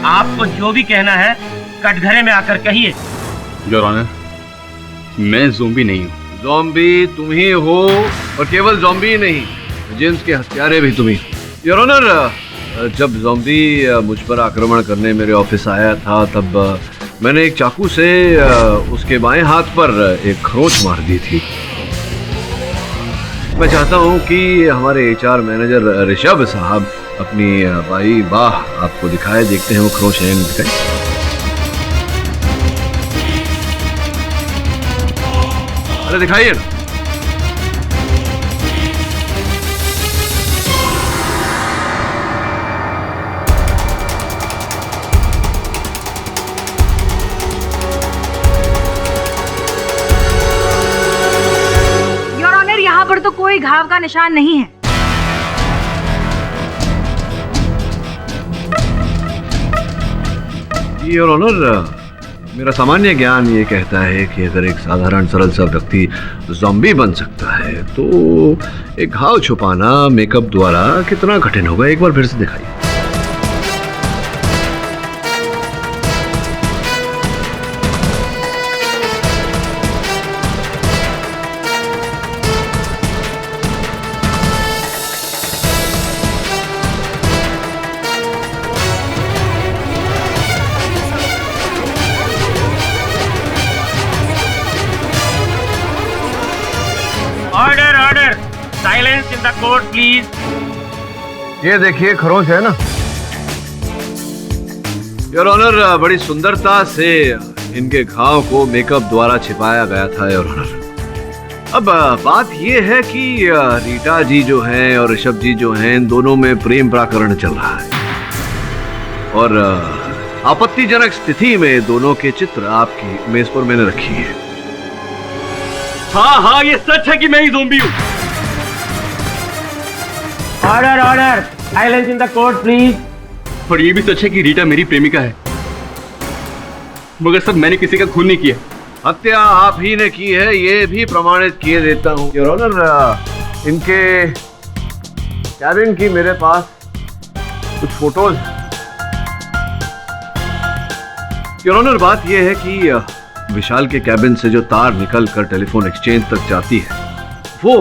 आपको जो भी कहना है कटघरे में आकर कहिए। योर ऑनर, मैं ज़ॉम्बी नहीं हूँ। ज़ॉम्बी तुम ही हो, और केवल ज़ॉम्बी नहीं, जेम्स के हत्यारे भी तुम ही। योर ऑनर, जब ज़ॉम्बी मुझ पर आक्रमण करने मेरे ऑफिस आया था, तब मैंने एक चाकू से उसके बाएं हाथ पर एक खरोंच मार दी थी। मैं चाहता हूँ कि हमारे HR मैनेजर ऋषभ साहब अपनी बाई बाह आपको दिखाए। देखते हैं वो खरोंच है नहीं दिखाई। अरे दिखाइए ना। योर ऑनर, यहाँ पर तो कोई घाव का निशान नहीं है। योर ऑनर, मेरा सामान्य ज्ञान ये कहता है कि अगर एक साधारण सरल सा व्यक्ति ज़ॉम्बी बन सकता है, तो एक घाव छुपाना मेकअप द्वारा कितना कठिन होगा। एक बार फिर से दिखाइए। Order order, silence in the court please. ये देखिए खरोंच है ना। योर ऑनर, बड़ी सुंदरता से इनके घाव को मेकअप द्वारा छिपाया गया था योर ऑनर। अब बात ये है कि रीटा जी जो हैं और ऋषभ जी जो हैं, इन दोनों में प्रेम प्रकरण चल रहा है, और आपत्तिजनक स्थिति में दोनों के चित्र आपकी मेज पर मैंने रखी है। हाँ हाँ, ये सच है कि मैं ही ज़ॉम्बी हूँ। Order order, silence in the court please. और ये भी सच है कि रीटा मेरी प्रेमिका है। मगर सर मैंने किसी का खून नहीं किया। हत्या आप ही ने की है, ये भी प्रमाणित किए देता हूँ। योर ऑनर, इनके कैबिन की मेरे पास कुछ फोटोज हैं। योर ऑनर, बात यह है कि विशाल के कैबिन से जो तार निकल कर टेलीफोन एक्सचेंज तक जाती है वो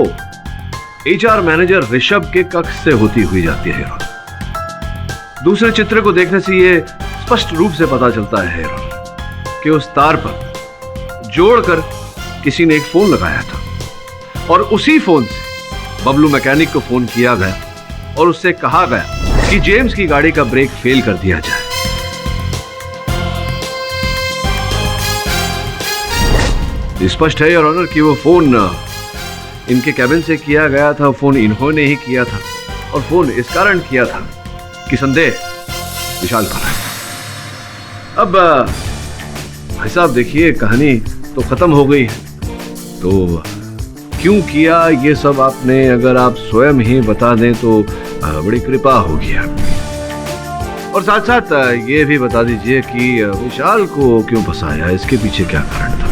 HR मैनेजर ऋषभ के कक्ष से होती हुई जाती है। योर ऑनर, दूसरे चित्र को देखने से ये स्पष्ट रूप से पता चलता है योर ऑनर कि उस तार पर जोड़कर किसी ने एक फोन लगाया था और उसी फोन से बबलू मैकेनिक को फोन किया गया और उससे कहा गया कि जेम्स की गाड़ी का ब्रेक फेल कर दिया जाए। स्पष्ट है योर ऑनर कि वो फोन इनके कैबिन से किया गया था, फोन इन्होंने ही किया था और फोन इस कारण किया था कि संदेह विशाल पर है। अब भाई साहब देखिए, कहानी तो खत्म हो गई है, तो क्यों किया ये सब आपने अगर आप स्वयं ही बता दें तो बड़ी कृपा होगी आपकी। और साथ साथ ये भी बता दीजिए कि विशाल को क्यों फंसाया, इसके पीछे क्या कारण था?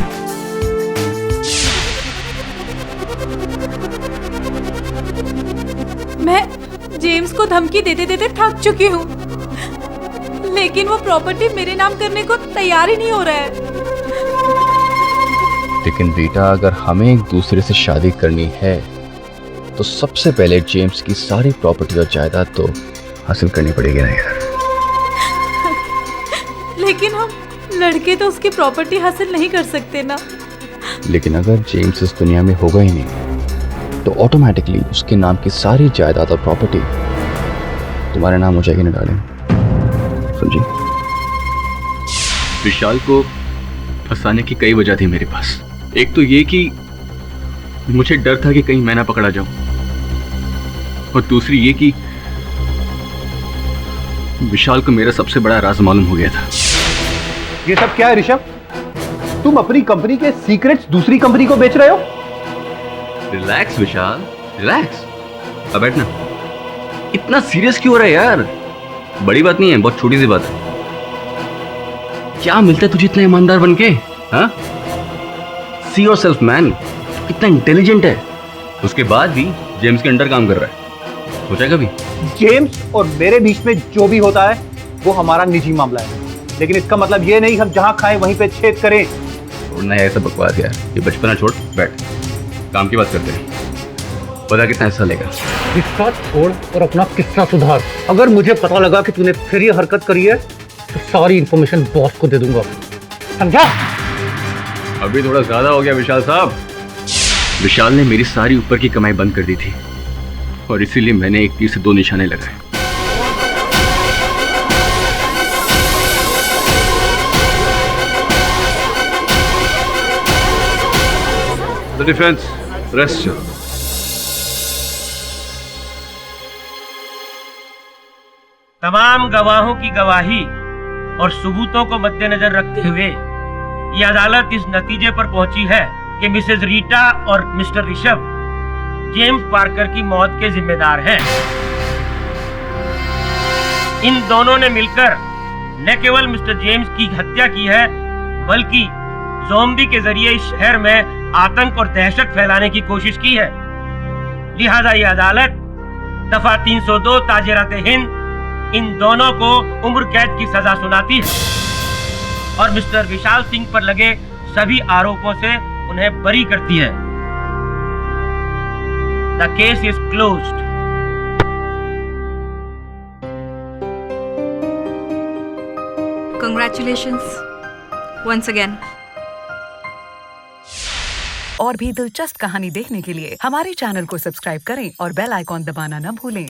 मैं जेम्स को धमकी देते देते थक चुकी हूँ, लेकिन वो प्रॉपर्टी मेरे नाम करने को तैयार ही नहीं हो रहा है। लेकिन रीटा, अगर हमें एक दूसरे से शादी करनी है तो सबसे पहले जेम्स की सारी प्रॉपर्टी और जायदाद तो हासिल करनी पड़ेगी ना यार। लेकिन हम लड़के तो उसकी प्रॉपर्टी हासिल नहीं कर सकते ना। लेकिन अगर जेम्स इस दुनिया में होगा ही नहीं तो ऑटोमेटिकली उसके नाम की सारी जायदाद और प्रॉपर्टी तुम्हारे नाम हो जाएगी ना डार्लिंग, समझी? विशाल को फंसाने की कई वजह थी मेरे पास। एक तो ये कि मुझे डर था कि कहीं मैं ना पकड़ा जाऊं, और दूसरी ये कि विशाल को मेरा सबसे बड़ा राज मालूम हो गया था। ये सब क्या है ऋषभ? तुम अपनी कंपनी के सीक्रेट्स दूसरी कंपनी को बेच रहे हो? रिलैक्स विशाल, रिलैक्स। अब बैठना। इतना सीरियस क्यों हो रहा है यार? बड़ी बात नहीं है, बहुत छोटी सी बात है। क्या मिलता है तुझे इतना ईमानदार बनके? हाँ? सी योरसेल्फ मैन, कितना इंटेलिजेंट है। उसके बाद भी जेम्स के अंडर काम कर रहा है। सोचा कभी? जेम्स और मेरे बीच में जो भी होता है वो हमारा निजी मामला है, लेकिन इसका मतलब ये नहीं हम जहां खाएं वहीं पे छेद करें। छोड़ना है ऐसा बकवास यार, ये बचपना छोड़, बैठ। काम की बात करते हैं। पता कितना हिस्सा लेगा? किस्सा छोड़ और अपना किस्सा सुधार। अगर मुझे पता लगा कि तूने फिर ये हरकत करी है तो सारी इंफॉर्मेशन बॉस को दे दूंगा, समझा? अभी थोड़ा ज्यादा हो गया विशाल साहब। विशाल ने मेरी सारी ऊपर की कमाई बंद कर दी थी और इसीलिए मैंने एक तीर से दो निशाने लगाए। The defense, rest. तमाम गवाहों की गवाही और सबूतों को मद्देनजर रखते हुए ये अदालत इस नतीजे पर पहुंची है कि मिसेज रीटा और मिस्टर ऋषभ जेम्स पार्कर की मौत के जिम्मेदार हैं। इन दोनों ने मिलकर न केवल मिस्टर जेम्स की हत्या की है, बल्कि ज़ॉम्बी के जरिए इस शहर में आतंक और दहशत फैलाने की कोशिश की है। लिहाजा ये अदालत दफा 302 ताजिरात-ए-हिंद इन दोनों को उम्र कैद की सजा सुनाती है और मिस्टर विशाल सिंह पर लगे सभी आरोपों से उन्हें बरी करती है। The case is closed. Congratulations once again. और भी दिलचस्प कहानी देखने के लिए हमारे चैनल को सब्सक्राइब करें और बेल आइकॉन दबाना न भूलें।